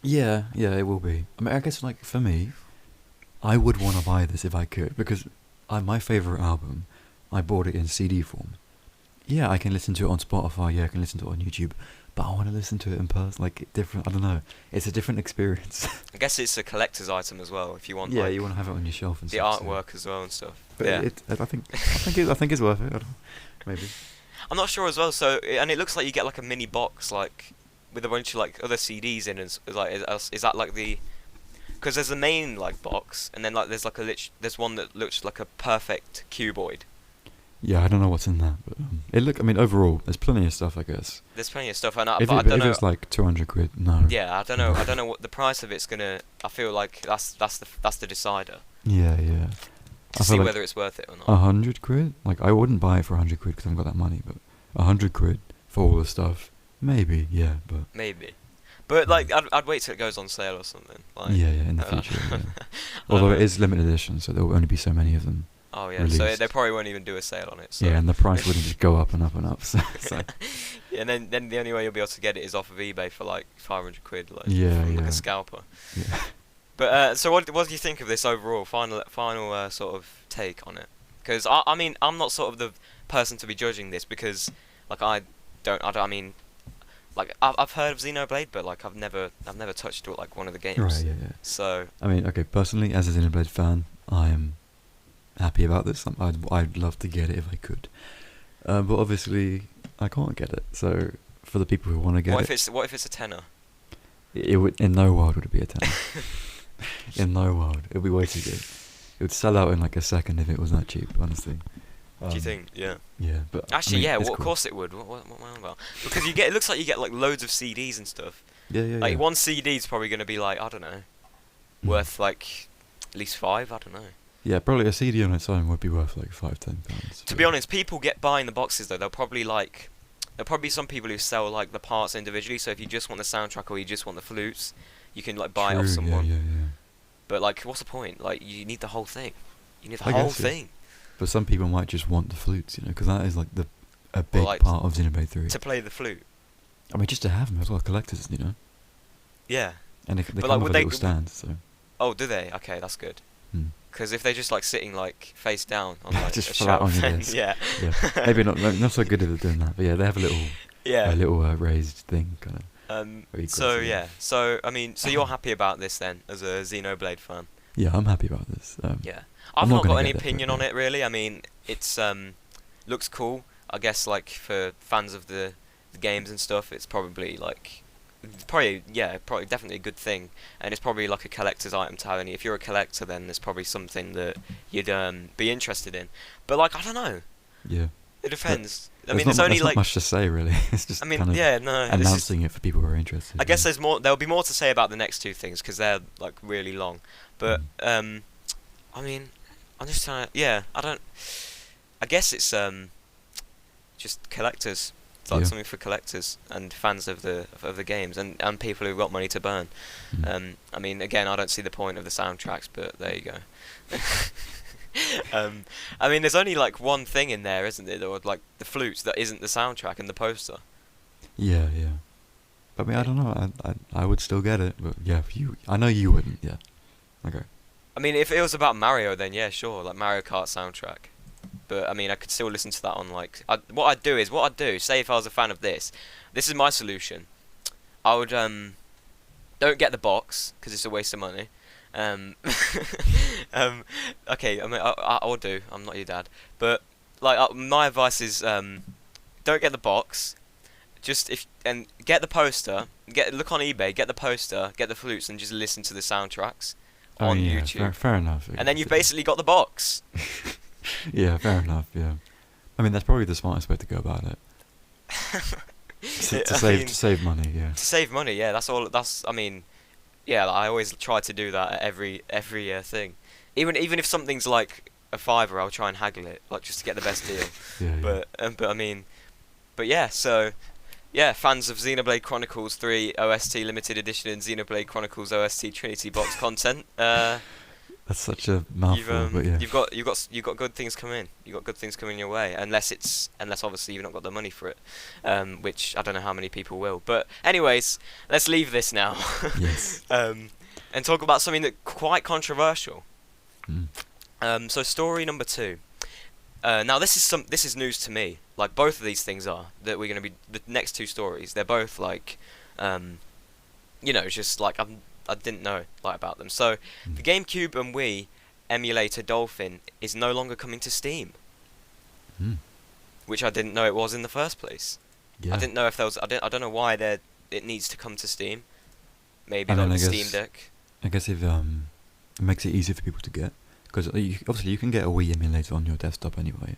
Yeah, yeah, it will be. I mean, I guess like for me, I would want to buy this if I could because my favorite album, I bought it in CD form. Yeah, I can listen to it on Spotify. Yeah, I can listen to it on YouTube, but I want to listen to it in person, like different. I don't know. It's a different experience. I guess it's a collector's item as well. If you want, yeah, like, you want to have it on your shelf and the stuff. so- artwork as well and stuff. But yeah. I think it's worth it. I don't, maybe. I'm not sure as well. So, and it looks like you get like a mini box, like with a bunch of like other CDs in, and like is that like the? Because there's the main like box, and then like there's like there's one that looks like a perfect cuboid. Yeah, I don't know what's in that, but I mean, overall, there's plenty of stuff, I guess. There's plenty of stuff, and If but I don't know. it's like 200 quid, no. Yeah, I don't know. I don't know what the price of it's gonna. I feel like that's the decider Yeah, yeah. to I see feel like whether it's worth it or not. 100 quid? Like, I wouldn't buy it for 100 quid because I haven't got that money, but 100 quid for all the stuff, maybe, yeah, but. Maybe, but like I'd wait till it goes on sale or something. Like, Yeah, yeah, in the uh, future, yeah. I don't Although it know. is limited edition, so there will only be so many of them. Oh yeah, so released. they probably won't even do a sale on it. So. Yeah, and the price wouldn't just go up and up and up, so. Yeah, and then the only way you'll be able to get it is off of eBay for like 500 quid, like Yeah, from like yeah. a scalper. Yeah. But so what do you think of this overall final sort of take on it? Because I mean I'm not sort of the person to be judging this because like I mean like I've heard of Xenoblade, but like I've never touched it like one of the games. Right, yeah, yeah. So I mean, okay, personally, as a Xenoblade fan, I am happy about this. I'd love to get it if I could. But obviously, I can't get it. So, for the people who want to get what it, if it's a tenner? it would, in no world would it be a 10. In no world. It would be way too good. It would sell out in like a second if it was that cheap, honestly. Do you think? Yeah. Yeah, but Actually, I mean, yeah. it's Well, of cool. course it would. What am I on about? Because you get. It looks like you get like loads of CDs and stuff. Yeah, yeah, Like yeah. one CD is probably gonna be like, I don't know, Mm. worth like at least 5. I don't know. Yeah, probably a CD on its own would be worth like £5-10. To be honest, people get buying the boxes though. They'll probably like. There'll probably be some people who sell like the parts individually. So if you just want the soundtrack or you just want the flutes, you can like buy it off True, someone. yeah, yeah. But like, what's the point? Like, you need the whole thing. You need the I whole guess, yeah. thing But some people might just want the flutes, because that is like a big like, part of Xenoblade 3. to play the flute. I mean, just to have them as well, collectors, Yeah. and they But, come like, with would a they little stand, so. Oh, do they? Okay, that's good. Hmm. Because if they're just like sitting like face down on like Just a flat on shelf, your then desk. yeah. Yeah, maybe not so good at doing that, but yeah, they have a little Yeah. raised thing, kind of. So yeah. So I mean, so you're happy about this then, as a Xenoblade fan? Yeah, I'm happy about this. Yeah. I'm I've not not gonna got any get it, but opinion on yeah. it really. I mean, it's looks cool. I guess like for fans of the games and stuff, it's probably like probably definitely a good thing, and it's probably like a collector's item to have. And if you're a collector, then there's probably something that you'd be interested in. But like, I don't know. Yeah. It depends. I There's mean, not, there's only there's not like much to say really. It's just I mean, kind of yeah, no. This is, announcing it for people who are interested. I guess there's more. There'll be more to say about the next two things because they're like really long. But I mean, I'm just trying to. Yeah, I don't. I guess it's just collectors. It's like Yeah. something for collectors and fans of the games and people who've got money to burn. Mm. I mean, again, I don't see the point of the soundtracks, but there you go. I mean, there's only like one thing in there, isn't there? Or like the flutes that isn't the soundtrack and the poster. Yeah, yeah. But I mean, I don't know. I would still get it, but yeah, I know you wouldn't. Yeah. Okay. I mean, if it was about Mario, then yeah, sure, like Mario Kart soundtrack. But I mean, I could still listen to that on like. What I'd do. Say if I was a fan of this is my solution. I would don't get the box because it's a waste of money. Okay, I mean, I'll do. I'm not your dad, but like my advice is don't get the box. Just get the poster. Look on eBay. Get the poster. Get the flutes and just listen to the soundtracks on yeah, YouTube. fair enough. And then you've basically got the box. Yeah, fair enough. Yeah. I mean, that's probably the smartest way to go about it. To save money. Yeah. To save money, yeah. That's all. I mean, yeah. Like, I always try to do that at every thing. Even if something's like a £5, I'll try and haggle it, like just to get the best deal. Yeah. But I mean, yeah. So. Yeah, fans of Xenoblade Chronicles 3 OST Limited Edition and Xenoblade Chronicles OST Trinity Box content. That's such a mouthful, but yeah. You've got good things coming. You've got good things coming your way, unless obviously you've not got the money for it, which I don't know how many people will. But anyways, let's leave this now. Yes. And talk about something that quite controversial. Mm. So story number 2. Now this is news to me. Like both of these things are that we're going to be the next two stories. They're both like, just like I didn't know like about them. So the GameCube and Wii emulator Dolphin is no longer coming to Steam, which I didn't know it was in the first place. Yeah. I didn't know if there was. I don't know why it needs to come to Steam. Maybe And like then the I Steam guess- Deck. I guess if it makes it easier for people to get, because obviously you can get a Wii emulator on your desktop anyway.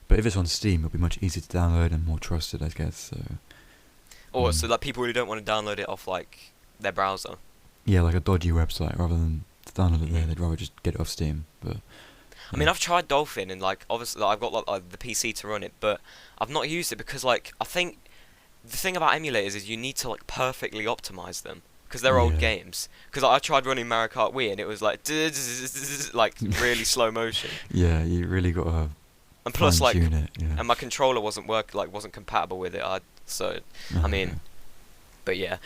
But if it's on Steam, it'll be much easier to download and more trusted, I guess. So. Or so like people who don't want to download it off like their browser. Yeah, like a dodgy website, rather than to download it there, they'd rather just get it off Steam. But. I mean, I've tried Dolphin and like obviously like, I've got like the PC to run it, but I've not used it because like I think the thing about emulators is you need to like perfectly optimize them because they're old Yeah. games. Because I tried running Mario Kart Wii and it was like like really slow motion. Yeah, you really got to. And plus like fine-tune it, yeah. and my controller wasn't wasn't compatible with it. Oh, I mean, but yeah,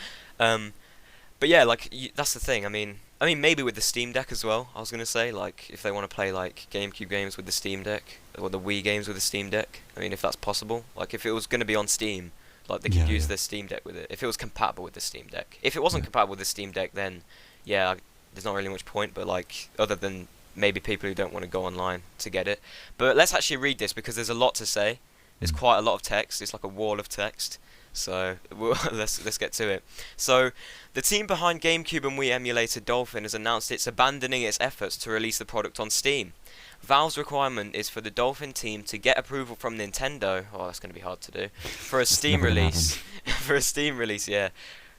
like that's the thing. I mean maybe with the Steam Deck as well. I was gonna say like if they want to play like GameCube games with the Steam Deck or the Wii games with the Steam Deck. I mean if that's possible. Like if it was gonna be on Steam, like they could use their Steam Deck with it. If it was compatible with the Steam Deck. If it wasn't compatible with the Steam Deck, then yeah, there's not really much point. But like other than maybe people who don't want to go online to get it. But let's actually read this because there's a lot to say. It's quite a lot of text. It's like a wall of text. So let's get to it. So the team behind GameCube and Wii emulator Dolphin has announced it's abandoning its efforts to release the product on Steam. Valve's requirement is for the Dolphin team to get approval from Nintendo. Oh, that's going to be hard to do. For a Steam release. For a Steam release, yeah.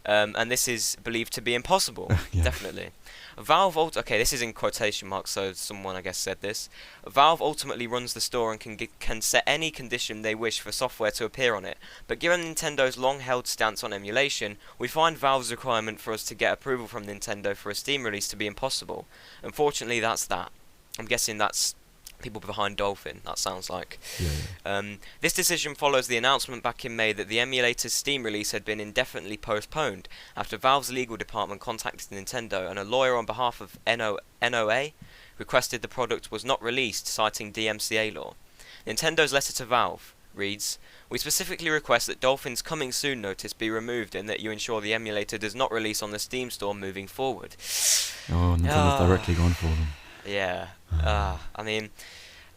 And this is believed to be impossible. Yeah. Definitely. Okay, this is in quotation marks, so someone I guess said this. Valve ultimately runs the store and can set any condition they wish for software to appear on it. But given Nintendo's long-held stance on emulation, we find Valve's requirement for us to get approval from Nintendo for a Steam release to be impossible. Unfortunately, that's that. I'm guessing that's people behind Dolphin, that sounds like. Yeah. This decision follows the announcement back in May that the emulator's Steam release had been indefinitely postponed after Valve's legal department contacted Nintendo and a lawyer on behalf of NOA requested the product was not released, citing DMCA law. Nintendo's letter to Valve reads, "We specifically request that Dolphin's coming soon notice be removed and that you ensure the emulator does not release on the Steam store moving forward." Oh, Nintendo's directly gone for them. Yeah. I mean,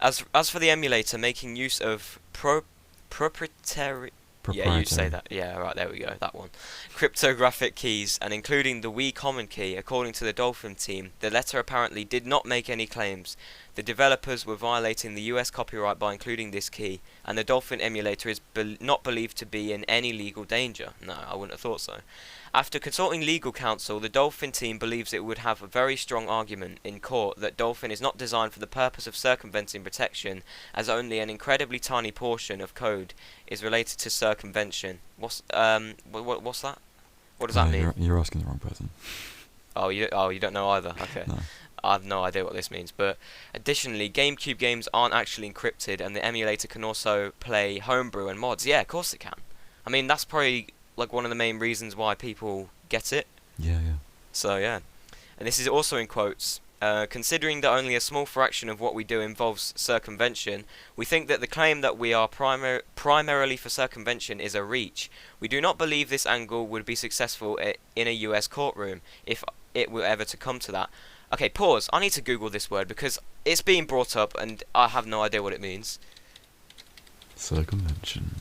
as for the emulator, making use of proprietary. Yeah, you say that. Yeah, right, there we go, that one. Cryptographic keys, and including the Wii common key, according to the Dolphin team, the letter apparently did not make any claims. The developers were violating the US copyright by including this key, and the Dolphin emulator is not believed to be in any legal danger. No, I wouldn't have thought so. After consulting legal counsel, the Dolphin team believes it would have a very strong argument in court that Dolphin is not designed for the purpose of circumventing protection, as only an incredibly tiny portion of code is related to circumvention. What's that? What does that mean? You're asking the wrong person. Oh, you don't know either. Okay. No. I have no idea what this means, but additionally, GameCube games aren't actually encrypted, and the emulator can also play homebrew and mods. Yeah, of course it can. I mean, that's probably like one of the main reasons why people get it. Yeah. So yeah, and this is also in quotes. Considering that only a small fraction of what we do involves circumvention, we think that the claim that we are primarily for circumvention is a reach. We do not believe this angle would be successful in a US courtroom, if it were ever to come to that. Okay, pause. I need to Google this word because it's being brought up and I have no idea what it means. Circumvention.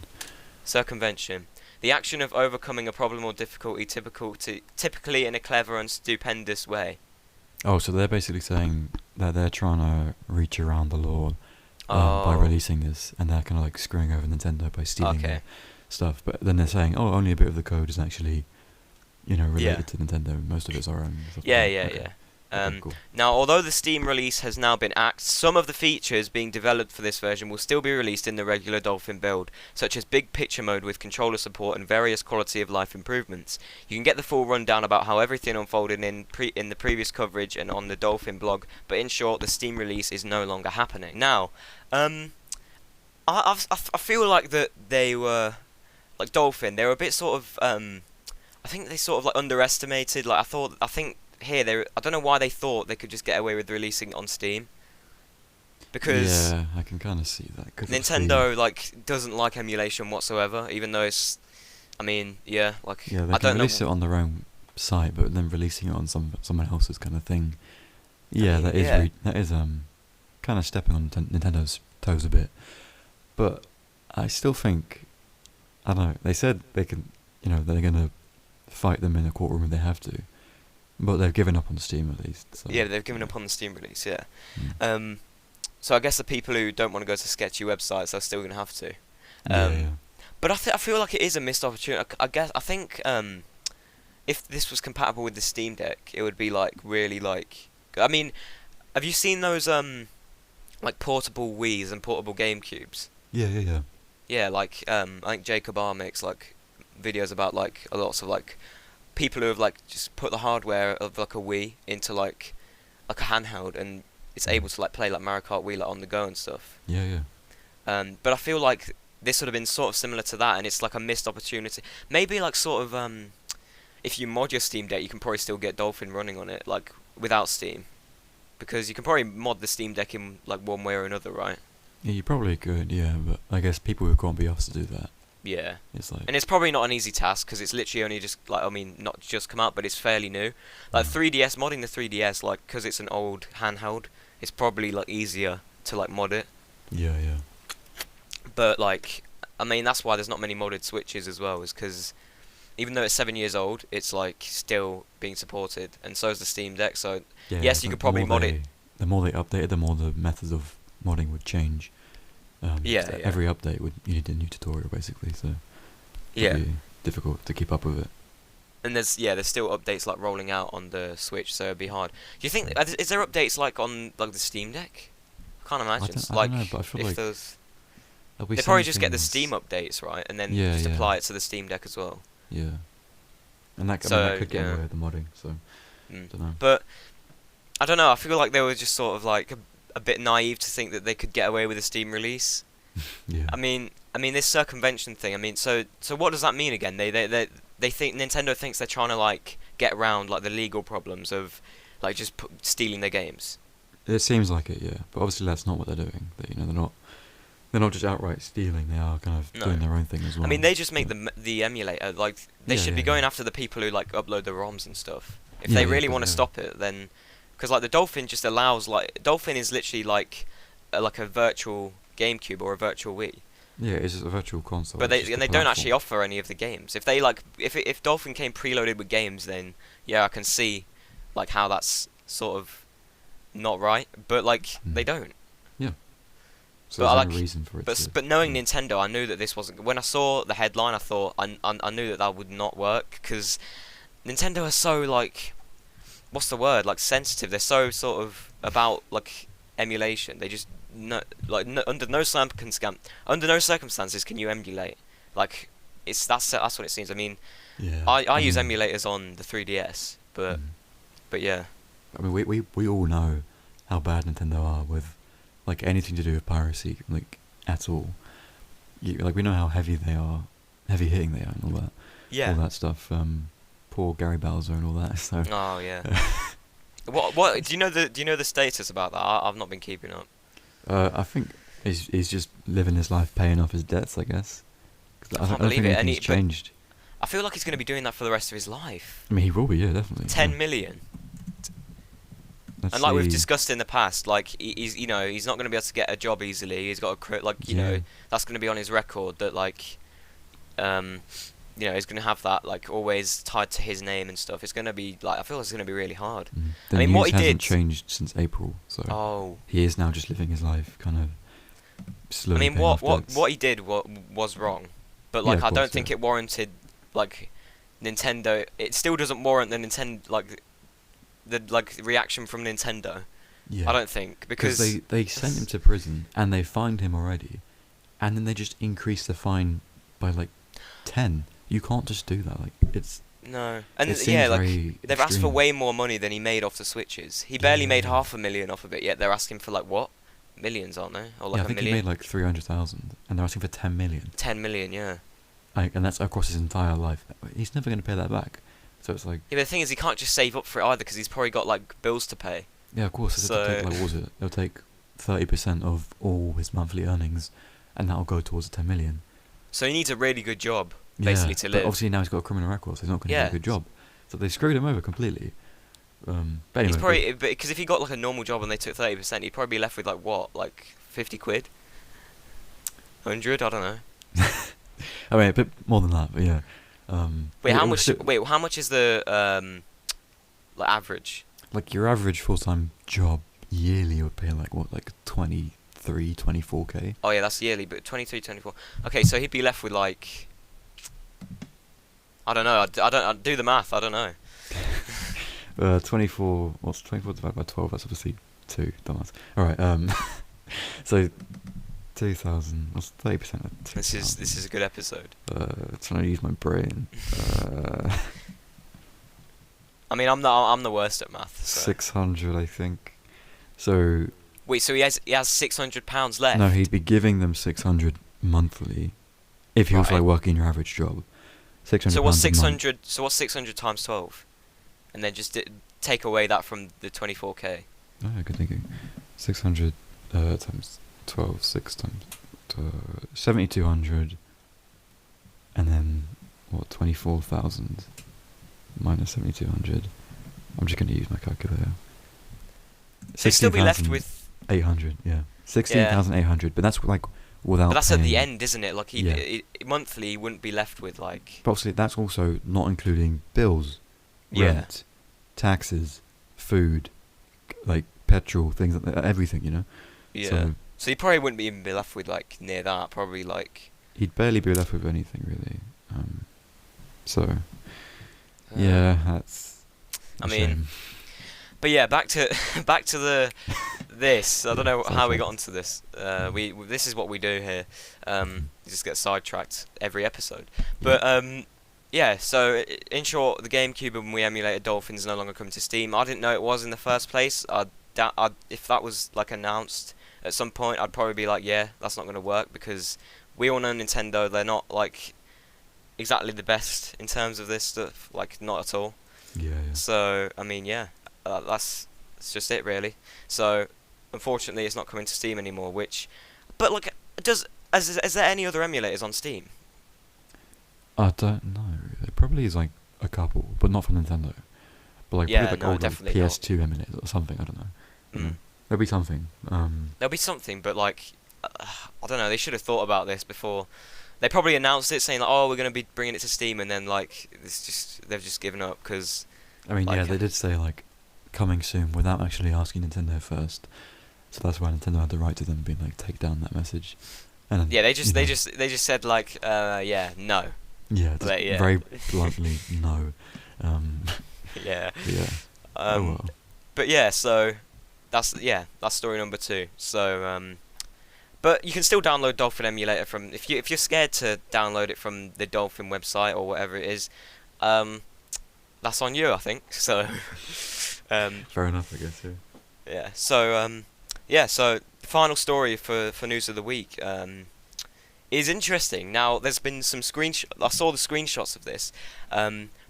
Circumvention. The action of overcoming a problem or difficulty typically in a clever and stupendous way. Oh, so they're basically saying that they're trying to reach around the law by releasing this, and they're kind of like screwing over Nintendo by stealing their stuff. But then they're saying, oh, only a bit of the code is actually, related to Nintendo. Most of it's our own. Yeah. Cool. Now, although the Steam release has now been axed, some of the features being developed for this version will still be released in the regular Dolphin build, such as big picture mode with controller support and various quality of life improvements. You can get the full rundown about how everything unfolded in the previous coverage and on the Dolphin blog, but in short, the Steam release is no longer happening. Now, I feel like that they were, like Dolphin, they were a bit sort of, I think they sort of like underestimated, I think here I don't know why they thought they could just get away with releasing it on Steam, because yeah, I can kind of see that. Nintendo doesn't like emulation whatsoever, even though it's, they I don't release it on their own site, but then releasing it on someone else's kind of thing. Yeah, that is kind of stepping on Nintendo's toes a bit, but I still think, I don't know. They said they can, they're gonna fight them in a courtroom if they have to. But they've given up on Steam at least. So. Yeah, they've given up on the Steam release, yeah. So I guess the people who don't want to go to sketchy websites are still going to have to. Yeah. But I feel like it is a missed opportunity. I think if this was compatible with the Steam Deck, it would be really have you seen those portable Wiis and portable GameCubes? Yeah. Yeah, I think Jacob R makes videos about lots of people who have just put the hardware of a Wii into a handheld, and it's able to play Mario Kart Wii on the go and stuff. Yeah. But I feel like this would have been sort of similar to that, and it's a missed opportunity. Maybe if you mod your Steam Deck, you can probably still get Dolphin running on it without Steam, because you can probably mod the Steam Deck in one way or another, right? Yeah, you probably could. Yeah, but I guess people who can't be asked to do that. Yeah, and it's probably not an easy task because it's literally only just not just come out, but it's fairly new. 3DS, modding the 3DS, because it's an old handheld, it's probably easier to mod it. Yeah. But I mean, that's why there's not many modded Switches as well, is because even though it's 7 years old, it's like still being supported, and so is the Steam Deck. So Yeah, yes, you could probably mod it. The more they updated, the more the methods of modding would change. Yeah, so yeah. every update you need a new tutorial basically, so Yeah. it'd be difficult to keep up with it. And there's still updates like rolling out on the Switch, so it'd be hard. Do you think is there updates like on like the Steam Deck? I can't imagine. I don't know, but I feel if like there's, there'll be they some probably just get the things- Steam updates, right, and then Yeah, just yeah. apply it to the Steam Deck as well. Yeah, and that, So, that could get yeah. away with the modding. So Mm. don't know. But I don't know. I feel like they were just sort of like a bit naive to think that they could get away with a Steam release. Yeah. I mean this circumvention thing. I mean, so what does that mean again? They think Nintendo thinks they're trying to like get around like the legal problems of like just stealing their games. It seems like it, yeah. But obviously that's not what they're doing. They're not just outright stealing. They are kind of No. doing their own thing as well. I mean, they just make the emulator. Like they Yeah, should be yeah, going yeah. after the people who like upload the ROMs and stuff. If Yeah, they yeah, really but want to yeah. stop it, then because like the Dolphin just allows like Dolphin is literally like a virtual GameCube or a virtual Wii. Yeah, it's just a virtual console. But it's just a they don't actually platform. offer any of the games. If they like, if Dolphin came preloaded with games, then yeah, I can see like how that's sort of not right. But like they don't. So but I there's no like- reason for it. But knowing Nintendo, I knew that this wasn't. When I saw the headline, I thought I knew that would not work because Nintendo are so like, what's the word? Like sensitive. They're so sort of about like emulation. They just under no circumstances can you emulate. Like that's what it seems. I mean, yeah, I use mean, emulators on the 3DS, but yeah. I mean, we all know how bad Nintendo are with like anything to do with piracy, like at all. Like we know how heavy they are, heavy hitting they are, and all that. Yeah. All that stuff. Poor Gary Bowser and all that. So. Oh yeah. What do you know the status about that? I've not been keeping up. I think he's just living his life, paying off his debts, I guess. 'Cause I can't don't believe think it, and anything's changed. I feel like he's going to be doing that for the rest of his life. I mean, he will be, yeah, definitely. 10 yeah. million. Let's And like we've see. discussed in the past, like he's he's not going to be able to get a job easily. He's got a you Yeah. know that's going to be on his record that like he's going to have that like always tied to his name and stuff. It's going to be like I feel it's going to be really hard. The I mean, news what he hasn't did- changed since April, so Oh, he is now just living his life, kind of I slowly. mean paying off debts. what he did was wrong, but Yeah, like of I don't course, think yeah. it warranted like Nintendo. It still doesn't warrant the Nintendo like the reaction from Nintendo. Yeah. I don't think because they sent him to prison and they fined him already, and then they just increased the fine by like 10. You can't just do that. Like it's. no, and it seems yeah, like very they've asked for extreme. way more money than he made off the Switches. He barely Yeah, made yeah. 500,000 off of it, yet they're asking for like what? Millions, aren't they? Or like Yeah, I a think he million? made like 300,000, and they're asking for 10 million. 10 million, yeah. Like, and that's across his entire life. He's never going to pay that back. So it's like, Yeah, but the thing is, he can't just save up for it either because he's probably got like bills to pay. yeah, of course. It'll take, like, what was it? It'll take 30% of all his monthly earnings, and that'll go towards the 10 million. So he needs a really good job, basically, to But live. obviously now he's got a criminal record, so he's not going to Yeah. do a good job. So they screwed him over completely. But anyway, He's probably because if he got like a normal job and they took 30%, he'd probably be left with like what, like 50 quid, 100. I don't know. I mean, a bit more than that, but yeah. Wait, how it much? was Wait, how much is the like average? like your average full-time job yearly would pay like what, like 23, 24k. Oh yeah, that's yearly, but 23, 24. Okay, so he'd be left with like I don't know. I'd do the math. I don't know. 24. What's 24 divided by 12? That's obviously 2. Dumbass. All right. So 2,000. What's 30% of 2,000? This is a good episode. Trying to use my brain. I mean, I'm the worst at math. So. 600, I think. So Wait, so he has £600 left. no, he'd be giving them 600 monthly if he was Right. like working your average job. 600. So what's pounds a month. 600? So what's 600 times 12? And then just take away that from the 24k. Oh, yeah, good thinking. 600 times 12, 6 times 7,200, and then what? 24,000 minus 7,200. I'm just going to use my calculator. So he'd still be left with 800. Yeah, 16,800. But that's like without But that's at the paying- end, isn't it? Like Yeah. monthly, he wouldn't be left with like. But obviously, that's also not including bills, Yeah. rent, taxes, food, like petrol, things like that, everything, you know? Yeah. So So he probably wouldn't even be left with like near that. Probably like. he'd barely be left with anything, really. So, yeah, that's a I mean, shame. But yeah, back to this. I don't know It's how we okay. got onto this. We this is what we do here. We just get sidetracked every episode. But yeah. So in short, the GameCube when we emulated Dolphins no longer coming to Steam. I didn't know it was in the first place. If that was like announced at some point, I'd probably be like, yeah, that's not going to work because we all know Nintendo. They're not like exactly the best in terms of this stuff. Like not at all. Yeah, yeah. So I mean, yeah, that's just it really. So unfortunately, it's not coming to Steam anymore. But like, is there any other emulators on Steam? I don't know. There probably is like a couple, but not for Nintendo. But like Yeah, probably like no, old like, definitely not. PS2 emulators or something. I don't know. You know. Mm. There'll be something. There'll be something, but like, I don't know. They should have thought about this before. They probably announced it, saying like, "Oh, we're going to be bringing it to Steam," and then like, they've just given up because. I mean, yeah, like, they did say like coming soon without actually asking Nintendo first. So that's why Nintendo had the right to them being like take down that message. And then, Yeah, they you know, just said like, yeah, no. yeah, just but, yeah. very bluntly no. Yeah. Yeah. Oh well. But yeah, so that's story number 2. So but you can still download Dolphin Emulator from if you're scared to download it from the Dolphin website or whatever it is, that's on you, I think. So Fair enough, I guess. Yeah. yeah. So so the final story for news of the week is interesting. Now there's been some I saw the screenshots of this.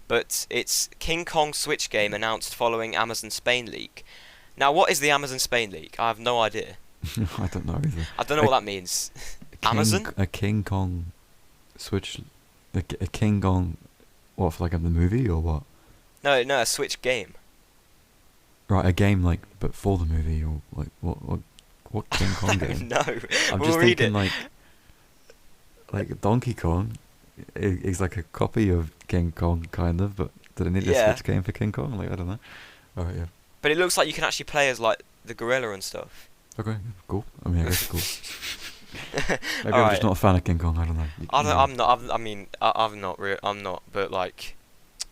But it's King Kong Switch game announced following Amazon Spain leak. Now, what is the Amazon Spain leak? I have no idea. I don't know either. I don't know what that means. Amazon? A King Kong Switch, a King Kong, what, for like the movie or what? No, a Switch game. Right, a game like, but for the movie or like what King Kong game? No, I'm we'll just read thinking it. like Donkey Kong is like a copy of King Kong kind of, but did it need a Yeah. Switch game for King Kong? Like I don't know. Alright, yeah. But it looks like you can actually play as like the gorilla and stuff. Okay, cool. I mean, I guess cool. Maybe I'm Alright. just not a fan of King Kong. I don't know. I'm not. I mean, I'm not. I'm not. But like,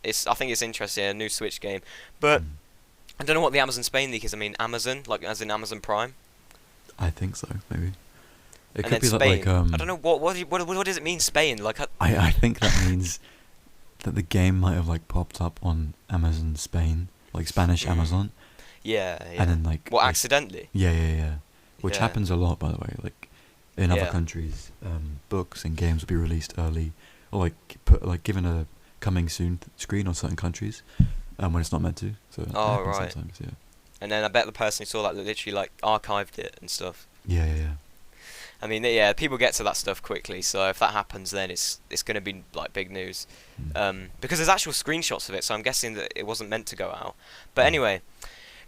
I think it's interesting. A new Switch game. But I don't know what the Amazon Spain leak is. I mean, Amazon, like as in Amazon Prime. I think so. Maybe. It And could then be Spain. like I don't know what does it mean Spain? Like I think that means that the game might have like popped up on Amazon Spain, like Spanish Amazon, yeah. and then like What like- accidentally? yeah, which Yeah. happens a lot by the way. Like in other Yeah. countries, books and games will be released early, or like given a coming soon screen on certain countries, when it's not meant to. So it Oh, happens right. sometimes, yeah. And then I bet the person who saw that literally like archived it and stuff. Yeah. I mean, yeah, people get to that stuff quickly, so if that happens, then it's going to be like big news. Because there's actual screenshots of it, so I'm guessing that it wasn't meant to go out. But anyway,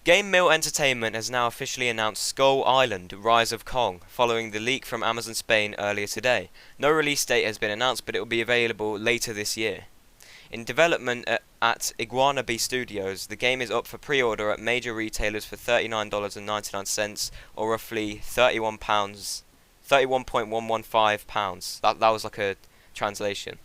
Game Mill Entertainment has now officially announced Skull Island: Rise of Kong, following the leak from Amazon Spain earlier today. No release date has been announced, but it will be available later this year. In development at Iguana Bee Studios, the game is up for pre-order at major retailers for $39.99, or roughly £31.115. That was like a translation.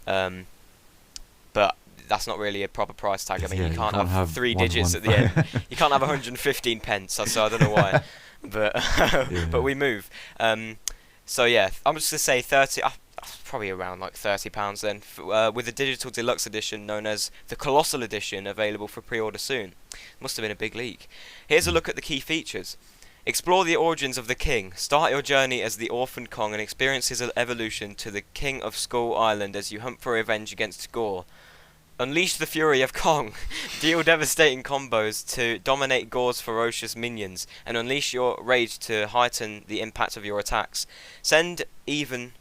But that's not really a proper price tag. I mean, Yeah, you can't have 3 one digits at the end. You can't have 115 pence. So I don't know why. But but we move. So yeah, I'm just gonna say 30. Probably around like £30 then, with the digital deluxe edition known as the Colossal Edition available for pre-order soon. Must have been a big leak. Here's a look at the key features. Explore the origins of the king. Start your journey as the orphaned Kong and experience his evolution to the King of Skull Island as you hunt for revenge against Gore. Unleash the fury of Kong. Deal devastating combos to dominate Gore's ferocious minions, and unleash your rage to heighten the impact of your attacks. Send even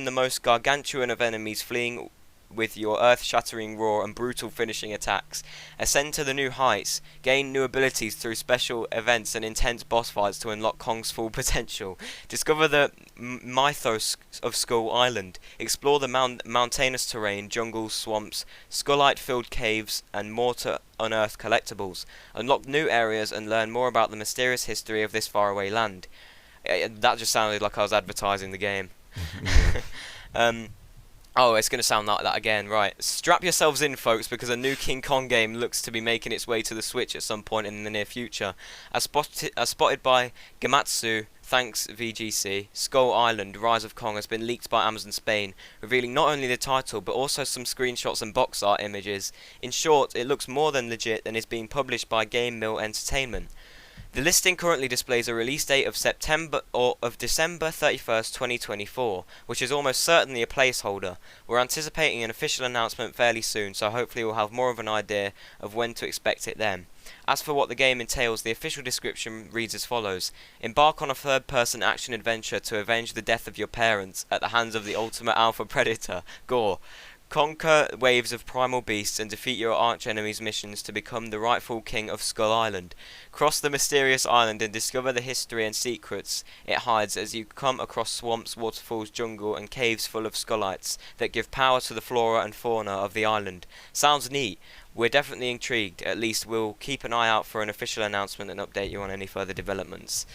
the most gargantuan of enemies fleeing with your earth-shattering roar and brutal finishing attacks. Ascend to the new heights, gain new abilities through special events and intense boss fights to unlock Kong's full potential. Discover the mythos of Skull Island. Explore the mountainous terrain, jungles, swamps, skullite-filled caves, and more to unearth collectibles. Unlock new areas and learn more about the mysterious history of this faraway land. That just sounded like I was advertising the game. Oh, it's going to sound like that again, right. Strap yourselves in, folks, because a new King Kong game looks to be making its way to the Switch at some point in the near future. As spotted by Gamatsu, thanks VGC, Skull Island, Rise of Kong has been leaked by Amazon Spain, revealing not only the title, but also some screenshots and box art images. In short, it looks more than legit and is being published by Game Mill Entertainment. The listing currently displays a release date of December 31st, 2024, which is almost certainly a placeholder. We're anticipating an official announcement fairly soon, so hopefully we'll have more of an idea of when to expect it then. As for what the game entails, the official description reads as follows. Embark on a third-person action adventure to avenge the death of your parents at the hands of the ultimate alpha predator, Gore. Conquer waves of primal beasts and defeat your arch-enemy's missions to become the rightful king of Skull Island. Cross the mysterious island and discover the history and secrets it hides as you come across swamps, waterfalls, jungle, and caves full of skullites that give power to the flora and fauna of the island. Sounds neat. We're definitely intrigued. At least we'll keep an eye out for an official announcement and update you on any further developments.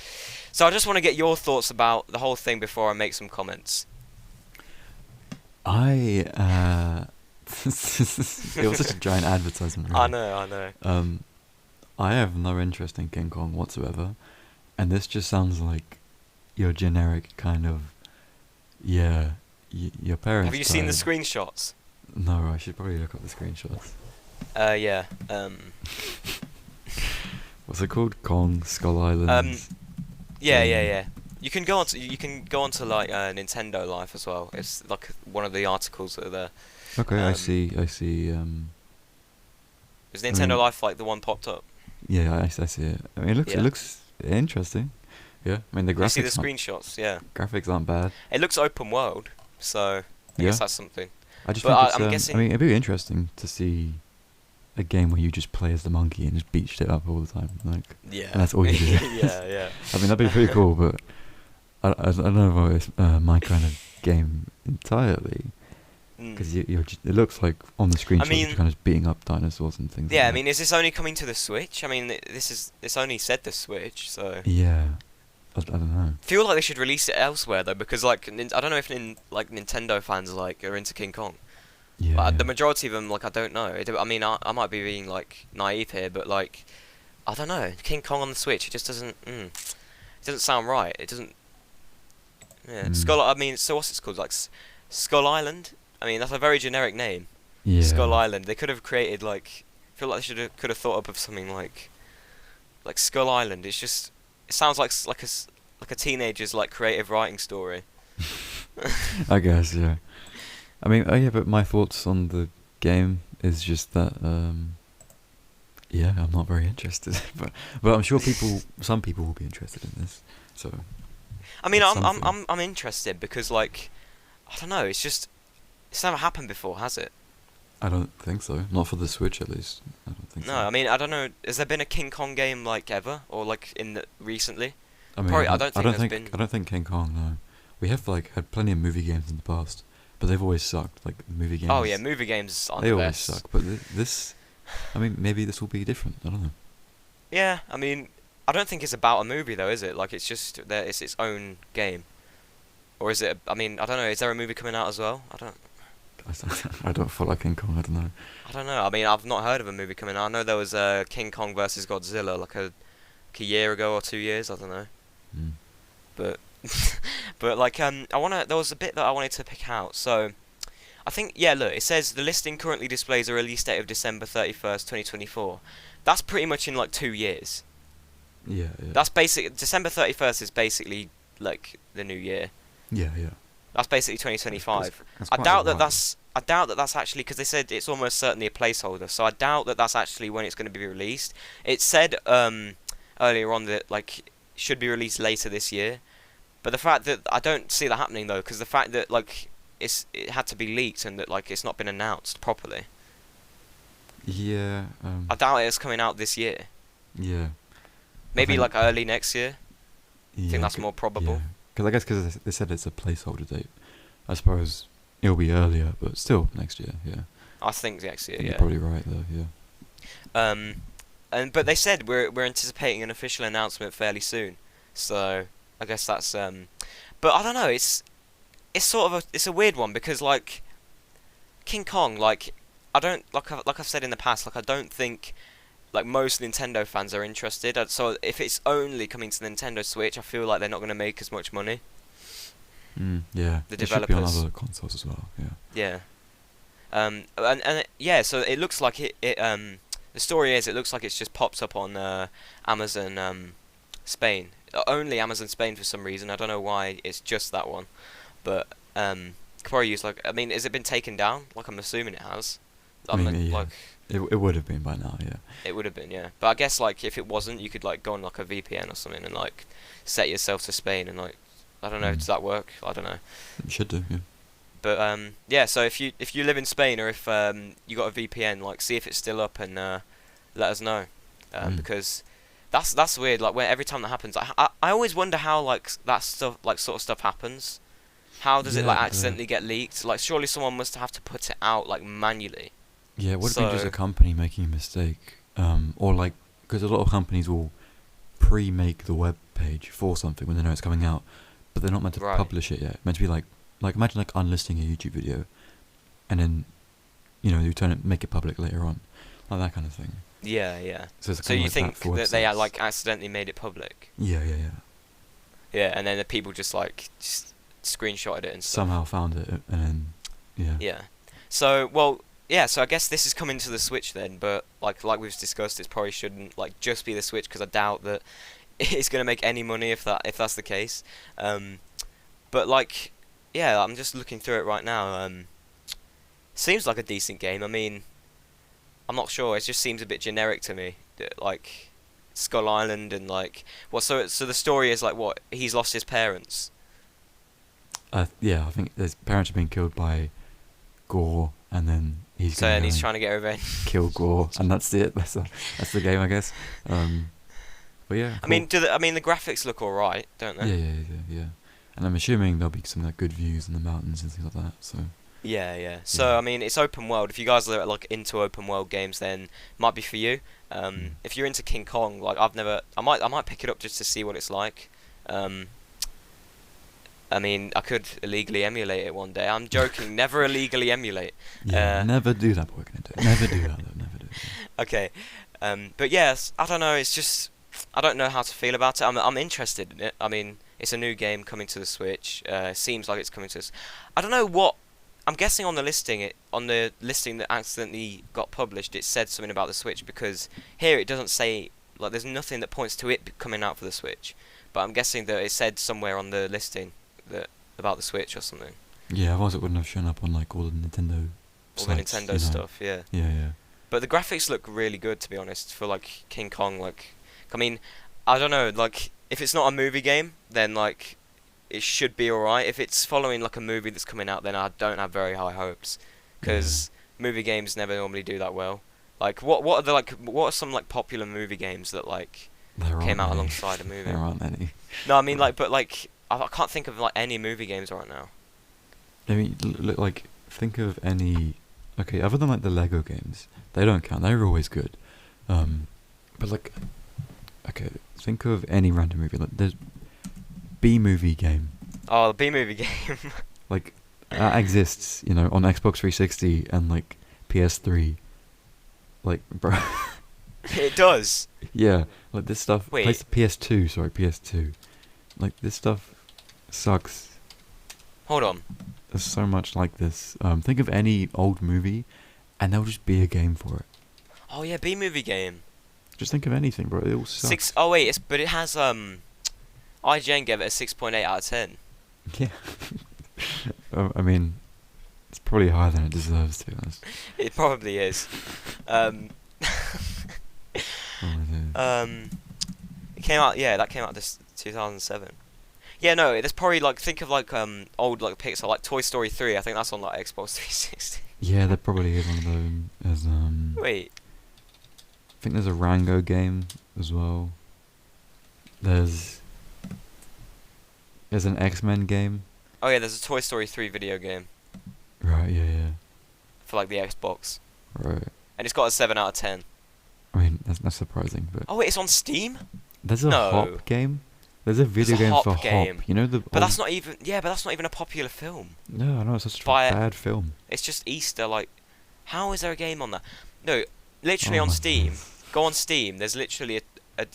So I just want to get your thoughts about the whole thing before I make some comments. It was such a giant advertisement. Really. I know. I have no interest in King Kong whatsoever, and this just sounds like your generic kind of, your parents. Have you seen the screenshots? No, I should probably look up the screenshots. Yeah. What's it called? Kong Skull Island. Yeah. You can go onto like Nintendo Life as well. It's like one of the articles that are there. Okay, I see. Is Nintendo Life like the one popped up? Yeah, I see it. I mean, it looks interesting. Yeah, I mean the graphics. You see the screenshots? Yeah. Graphics aren't bad. It looks open world, so I guess that's something. I just think I'm guessing. I mean, it'd be interesting to see a game where you just play as the monkey and just beat shit up all the time, like. Yeah. And that's all you do. yeah. I mean, that'd be pretty cool, but I don't know if it's my kind of game entirely. Because it looks like on the screenshot you're kind of beating up dinosaurs and things. Yeah, like I mean, is this only coming to the Switch? I mean, it's only said the Switch, so. Yeah, I don't know. I feel like they should release it elsewhere though, because like I don't know if Nintendo fans are into King Kong. Yeah. But the majority of them, I don't know. I mean, I might be being naive here, but I don't know. King Kong on the Switch, it just doesn't. It doesn't sound right. It doesn't. Yeah, so what's it called? Skull Island. I mean, that's a very generic name. Yeah. Skull Island. They could have created I feel like they could have thought up of something like Skull Island. It sounds like a teenager's creative writing story. I guess, yeah. I mean, but my thoughts on the game is just that, I'm not very interested. but I'm sure some people will be interested in this. So. I mean, I'm interested because I don't know. It's never happened before, has it? I don't think so. Not for the Switch, at least. I don't think so. No, I mean, I don't know. Has there been a King Kong game ever, or recently? I mean, I don't think King Kong. No, we have had plenty of movie games in the past, but they've always sucked. Movie games. Oh yeah, movie games aren't they the always best. suck. But this, I mean, maybe this will be different. I don't know. Yeah, I mean, I don't think it's about a movie though, is it? It's just it's its own game, or is it? I mean, I don't know. Is there a movie coming out as well? I don't feel like King Kong. I don't know. I don't know. I mean, I've not heard of a movie coming out. I know there was King Kong versus Godzilla a year ago or 2 years. I don't know. But there was a bit that I wanted to pick out. So I think look, it says the listing currently displays a release date of December 31st, 2024. That's pretty much in 2 years. Yeah. That's December 31st is basically the new year. Yeah. That's basically 2025. That's I doubt that that's actually, because they said it's almost certainly a placeholder. So I doubt that that's actually when it's going to be released. It said earlier on that should be released later this year. But the fact that I don't see that happening though, because the fact that it had to be leaked and that like it's not been announced properly. Yeah. I doubt it's coming out this year. Yeah. Maybe think- like early next year. Yeah, I think that's more probable. Because I guess because they said it's a placeholder date. I suppose it'll be earlier, but still next year. Yeah. I think next year. Yeah. You're probably right though. Yeah. But they said we're anticipating an official announcement fairly soon. So I guess that's But I don't know. It's sort of it's a weird one because like King Kong, like I don't like I've said in the past, like I don't think like most Nintendo fans are interested. So if it's only coming to the Nintendo Switch, I feel like they're not going to make as much money. Yeah. The It should be on developers. other consoles as well. Yeah. Yeah. Yeah. So it looks like it. The story is it looks like it's just pops up on Amazon Spain. Only Amazon Spain for some reason. I don't know why it's just that one, but could probably use like. I mean, has it been taken down? Like I'm assuming it has. Maybe, yeah. Like It would have been by now. Yeah. it would have been, yeah. But I guess like if it wasn't, you could like go on like a VPN or something and like set yourself to Spain and like I don't know. Does that work? I don't know. It should do. Yeah. But yeah. So if you live in Spain or if you got a VPN, like see if it's still up and let us know, because that's weird. Like where every time that happens, I always wonder how like that stuff like sort of stuff happens. How does it like accidentally get leaked? Like surely someone must have to put it out like manually. Yeah, would it be just So- a company making a mistake? Or like, because a lot of companies will pre-make the web page for something when they know it's coming out, but they're not meant to Right. publish it yet. Meant to be like imagine like unlisting a YouTube video, and then, you make it public later on, like that kind of thing. Yeah, yeah. So, it's So kinda you like think for that they websites. like accidentally made it public? Yeah, Yeah, and then the people just like just screenshotted it and stuff. somehow found it, and then Yeah. So well, yeah. So I guess this is coming to the Switch then, but like we've discussed, it probably shouldn't like just be the Switch because I doubt that it's gonna make any money if that's the case. But like, yeah, I'm just looking through it right now. Seems like a decent game. I mean, I'm not sure. It just seems a bit generic to me. Like Skull Island and like what? So the story is like what? He's lost his parents. yeah, I think his parents are being killed by Gore, and then he's So gonna and go he's and trying to get revenge. kill Gore, and that's it. That's the game, I guess. But yeah. I mean, the graphics look alright, don't they? Yeah. And I'm assuming there'll be some like good views in the mountains and things like that. So Yeah. So I mean, it's open world. If you guys are like into open world games, then might be for you. If you're into King Kong, like I might pick it up just to see what it's like. I mean, I could illegally emulate it one day. I'm joking. Never illegally emulate. yeah, never do that, boy. Never do that. Though, never do that. Okay. But yes, I don't know. It's just I don't know how to feel about it. I'm interested in it. I mean, it's a new game coming to the Switch. Seems like it's coming to us. I don't know what. I'm guessing on the listing that accidentally got published, it said something about the Switch because here it doesn't say like there's nothing that points to it coming out for the Switch. But I'm guessing that it said somewhere on the listing that about the Switch or something. Yeah, otherwise it wouldn't have shown up on like all the Nintendo. All the sites, Nintendo stuff, yeah. Yeah. But the graphics look really good, to be honest, for like King Kong. Like, I mean, I don't know. Like, if it's not a movie game, then like it should be alright. If it's following like a movie that's coming out, then I don't have very high hopes, because movie games never normally do that well. Like, what are some like popular movie games that like came out alongside a movie? There aren't any. No, I mean like, but like I can't think of like any movie games right now. I mean, like think of any. Okay, other than like the Lego games, they don't count. They're always good. But like, okay, think of any random movie. Like there's B-movie game. Oh, the B-movie game. Like that exists, on Xbox 360 and like PS3. Like, bro. It does. Yeah, like this stuff. Wait. PS2. Sorry, PS2. Like this stuff sucks. Hold on. There's so much like this. Think of any old movie, and there'll just be a game for it. Oh yeah, B-movie game. Just think of anything, bro. It all sucks. Oh wait, but it has IGN gave it a 6.8 out of 10. Yeah. I mean, it's probably higher than it deserves, to be honest. It probably is. Oh, it is. It came out. Yeah, that came out this 2007. Yeah, no, there's probably like think of like old like Pixar, like Toy Story 3. I think that's on like Xbox 360. Yeah, there probably is one of those. Wait. I think there's a Rango game as well. There's an X-Men game. Oh yeah, there's a Toy Story 3 video game Right. Yeah. for like the Xbox, Right. and it's got a 7 out of 10. I mean, that's not surprising, but Oh wait, it's on Steam? there's a No. Hop game. There's a video There's a game Hop for game. Hop. You know the. But that's not even but that's not even a popular film. No, I know it's such a By- bad film. It's just Easter. Like, how is there a game on that? No, literally Oh on my Steam. days. Go on Steam. There's literally a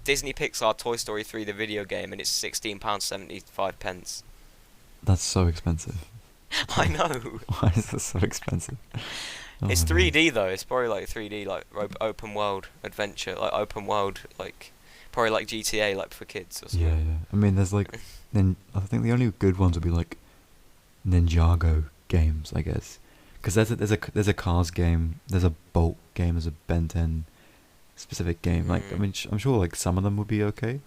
Disney Pixar Toy Story 3 the video game, and it's £16.75. That's so expensive. I know. Why is this so expensive? Oh It's my 3D though. It's probably like 3D, like open world adventure, like open world, like probably like GTA, like for kids or days. something. Yeah. I mean, there's like, I think the only good ones would be like Ninjago games, I guess. Because there's a Cars game, there's a Bolt game, there's a Ben 10 specific game. Like, I mean, I'm sure like some of them would be okay,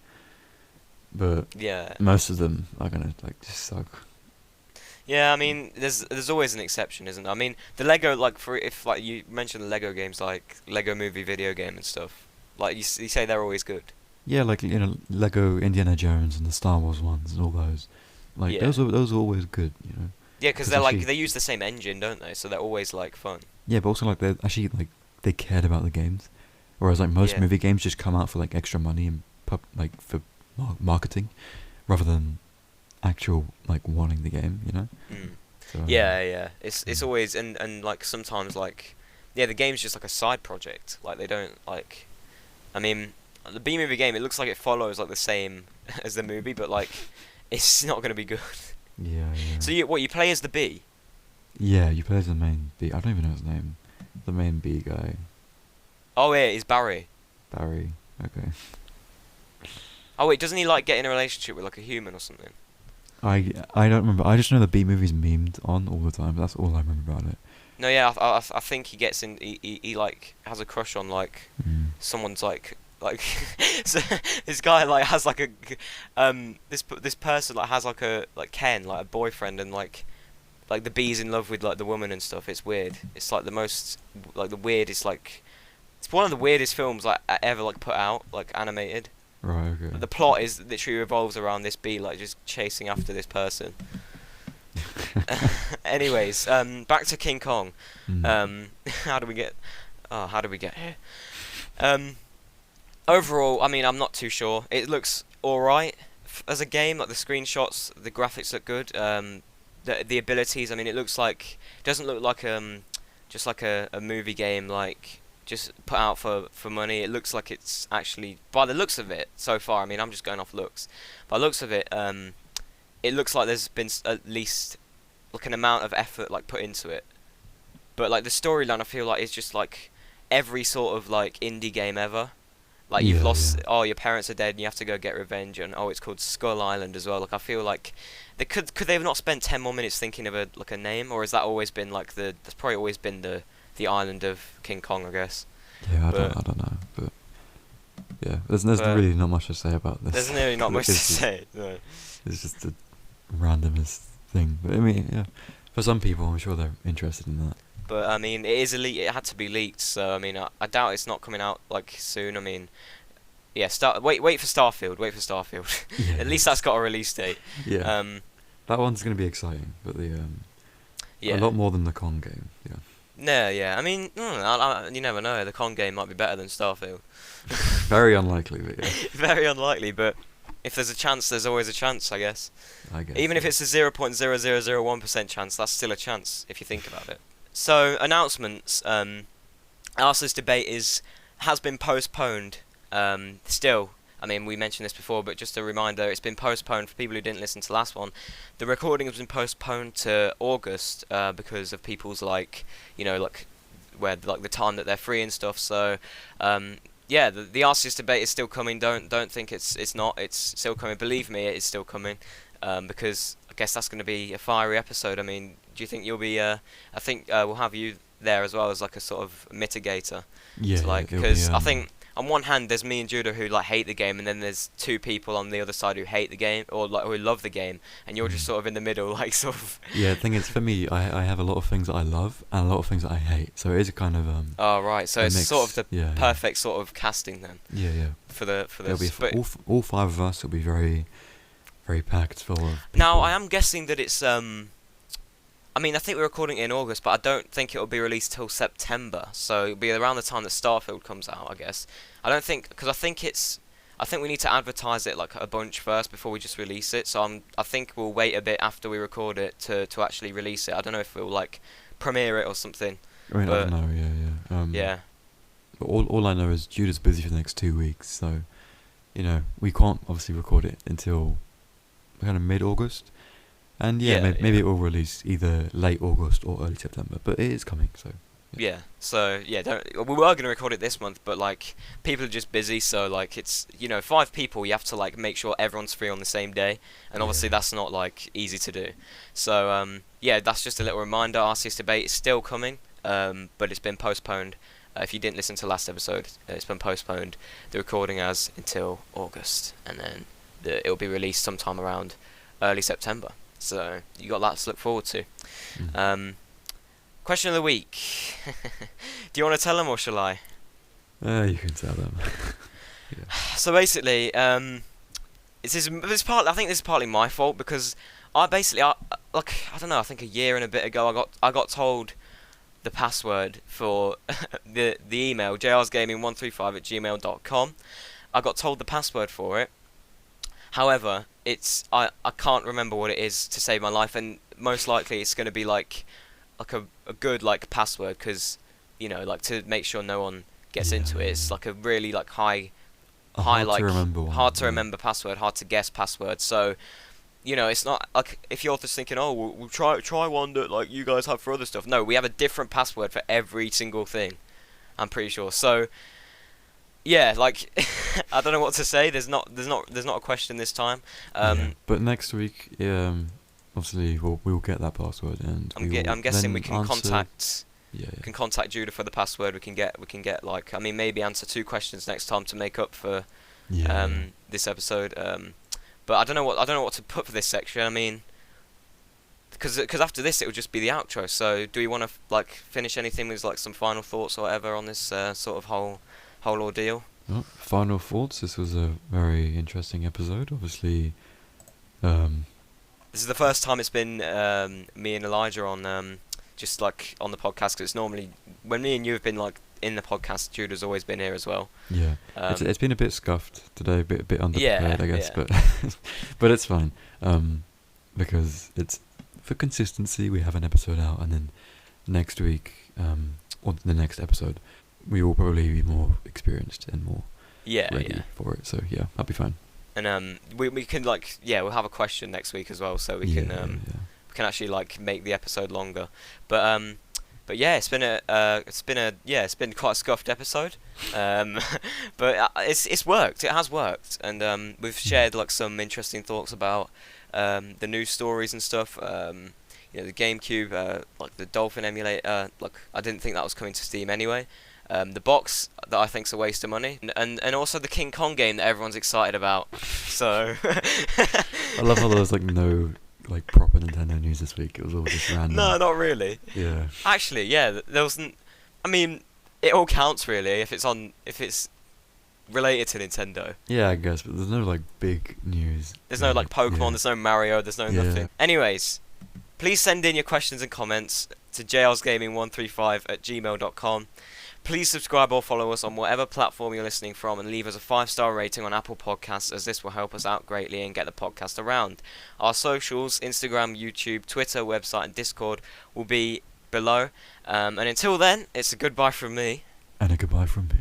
but Yeah. most of them are gonna like just suck. Yeah, I mean, there's always an exception, isn't there? I mean, the Lego, like, for if like you mentioned the Lego games, like Lego Movie video game and stuff, like you say they're always good. Yeah, like Lego Indiana Jones and the Star Wars ones and all those. Like Yeah. those are always good, Yeah, because 'Cause they're like actually- they use the same engine, don't they? So they're always like fun. Yeah, but also like they actually like they cared about the games, whereas like most Yeah. movie games just come out for like extra money and like for marketing, rather than actual like wanting the game, Mm. So, Yeah. It's always and like sometimes like the game's just like a side project. Like they don't like. I mean, the B movie game, it looks like it follows like the same as the movie, but like it's not gonna be good. Yeah. So you play as the B? Yeah, you play as the main B. I don't even know his name. The main B guy, Oh yeah, it's Barry. Barry. Okay. Oh wait, doesn't he like get in a relationship with like a human or something? I don't remember. I just know the B movie's memed on all the time. But that's all I remember about it. No, yeah, I think he gets in. He like has a crush on like Mm. someone's like so this guy like has like a this person like has like a like Ken like a boyfriend, and like the bee's in love with like the woman and stuff. It's weird. It's like the most like the weirdest like it's one of the weirdest films like ever like put out like animated. Right. Okay. The plot is literally revolves around this bee like just chasing after this person. Anyways, back to King Kong. Mm. How do we get here? Overall, I mean, I'm not too sure. It looks alright as a game. Like the screenshots, the graphics look good. The abilities. I mean, it looks like doesn't look like just like a movie game like just put out for money. It looks like it's actually, by the looks of it so far. I mean, I'm just going off looks. By the looks of it, it looks like there's been at least like an amount of effort like put into it. But like the storyline, I feel like is just like every sort of like indie game ever. Like you've lost, oh, your parents are dead and you have to go get revenge, and oh, it's called Skull Island as well. Like I feel like they could they have not spent 10 more minutes thinking of a name, or has that always been like that's probably always been the island of King Kong, I guess. Yeah, I don't know, but yeah, there's really not much to say about this. There's really not much to say. No. It's just the randomest thing, but I mean, yeah, for some people, I'm sure they're interested in that. But I mean, it is it had to be leaked, so I mean, I doubt it's not coming out like soon. I mean, yeah, wait for Starfield. Wait for Starfield. Yeah, At least that's got a release date. Yeah. That one's gonna be exciting, but a lot more than the Kong game. Yeah. No, yeah. I mean, you never know. The Kong game might be better than Starfield. Very unlikely, but yeah. Very unlikely, but if there's a chance, there's always a chance, I guess. I guess. Even if it's a 0.0001% chance, that's still a chance if you think about it. So announcements. Arceus debate has been postponed. Still, I mean, we mentioned this before, but just a reminder, it's been postponed for people who didn't listen to the last one. The recording has been postponed to August because of people's like where like the time that they're free and stuff. So yeah, the Arceus debate is still coming. Don't think it's not. It's still coming. Believe me, it is still coming. Because I guess that's going to be a fiery episode. I mean, do you think you'll be? I think we'll have you there as well as like a sort of mitigator. Yeah. So, like, because I think on one hand, there's me and Judah who like hate the game, and then there's two people on the other side who hate the game or like who love the game, and you're just sort of in the middle, like sort of. Yeah, the thing is, for me, I have a lot of things that I love and a lot of things that I hate. So it is a kind of Oh right, so it's mix. sort of the Yeah, perfect sort of casting then. Yeah. For the It'll be but all five of us will be very, very packed full of people. now I am guessing that it's I mean, I think we're recording it in August, but I don't think it will be released till September. So it'll be around the time that Starfield comes out, I guess. I don't think, because I think we need to advertise it like a bunch first before we just release it. So I think we'll wait a bit after we record it to actually release it. I don't know if we'll like premiere it or something. I mean, I but- don't know. Yeah. Yeah. But all I know is Judah's busy for the next 2 weeks, so we can't obviously record it until kind of mid-August. And maybe it will release either late August or early September, but it is coming, so. Yeah. So yeah, we were gonna record it this month, but like people are just busy, so like it's 5 people. You have to like make sure everyone's free on the same day, and obviously that's not like easy to do. So yeah, that's just a little reminder. Arceus debate is still coming, but it's been postponed. If you didn't listen to last episode, it's been postponed. The recording has until August, and then it'll be released sometime around early September. So you got that to look forward to. Question of the week. Do you want to tell them or shall I? You can tell them. So basically, I think this is partly my fault because I don't know. I think a year and a bit ago, I got told the password for the email jrsgaming135@gmail.com. I got told the password for it. However, I can't remember what it is to save my life, and most likely it's going to be like a good like password, because like to make sure no one gets into it. It's like a really like hard to remember password, hard to guess password. So it's not like if you're just thinking, oh, we'll try one that like you guys have for other stuff. No, we have a different password for every single thing, I'm pretty sure. So yeah, like I don't know what to say. There's not a question this time. But next week, obviously we'll get that password, and I'm guessing we can contact. Can contact Judah for the password. We can get like, I mean, maybe answer 2 questions next time to make up for this episode. But I don't know what to put for this section. I mean, because after this it will just be the outro. So do we want to like finish anything with like some final thoughts or whatever on this sort of whole ordeal? Well, final thoughts. This was a very interesting episode. Obviously, this is the first time it's been me and Elijah on just like on the podcast. Because it's normally when me and you have been like in the podcast, Judah's always been here as well. Yeah, it's been a bit scuffed today, a bit underprepared, I guess, but but it's fine, because it's for consistency. We have an episode out, and then next week, or the next episode, we will probably be more experienced and more ready for it. So yeah, that'll be fine. And we can like we'll have a question next week as well, so we can we can actually like make the episode longer. But yeah, it's been quite a scuffed episode, but it's worked. It has worked, and we've shared like some interesting thoughts about the news stories and stuff. The GameCube, like the Dolphin Emulator. Like I didn't think that was coming to Steam anyway. The box that I think's a waste of money, and also the King Kong game that everyone's excited about. So I love how there was like no like proper Nintendo news this week. It was all just random. No, not really. Yeah. Actually, yeah, there wasn't. I mean, it all counts really if it's related to Nintendo. Yeah, I guess, but there's no like big news. There's no like Pokemon. There's no Mario. There's no nothing. Anyways, please send in your questions and comments to jlsgaming135@gmail.com. Please subscribe or follow us on whatever platform you're listening from, and leave us a 5-star rating on Apple Podcasts, as this will help us out greatly and get the podcast around. Our socials, Instagram, YouTube, Twitter, website and Discord will be below. And until then, it's a goodbye from me. And a goodbye from me.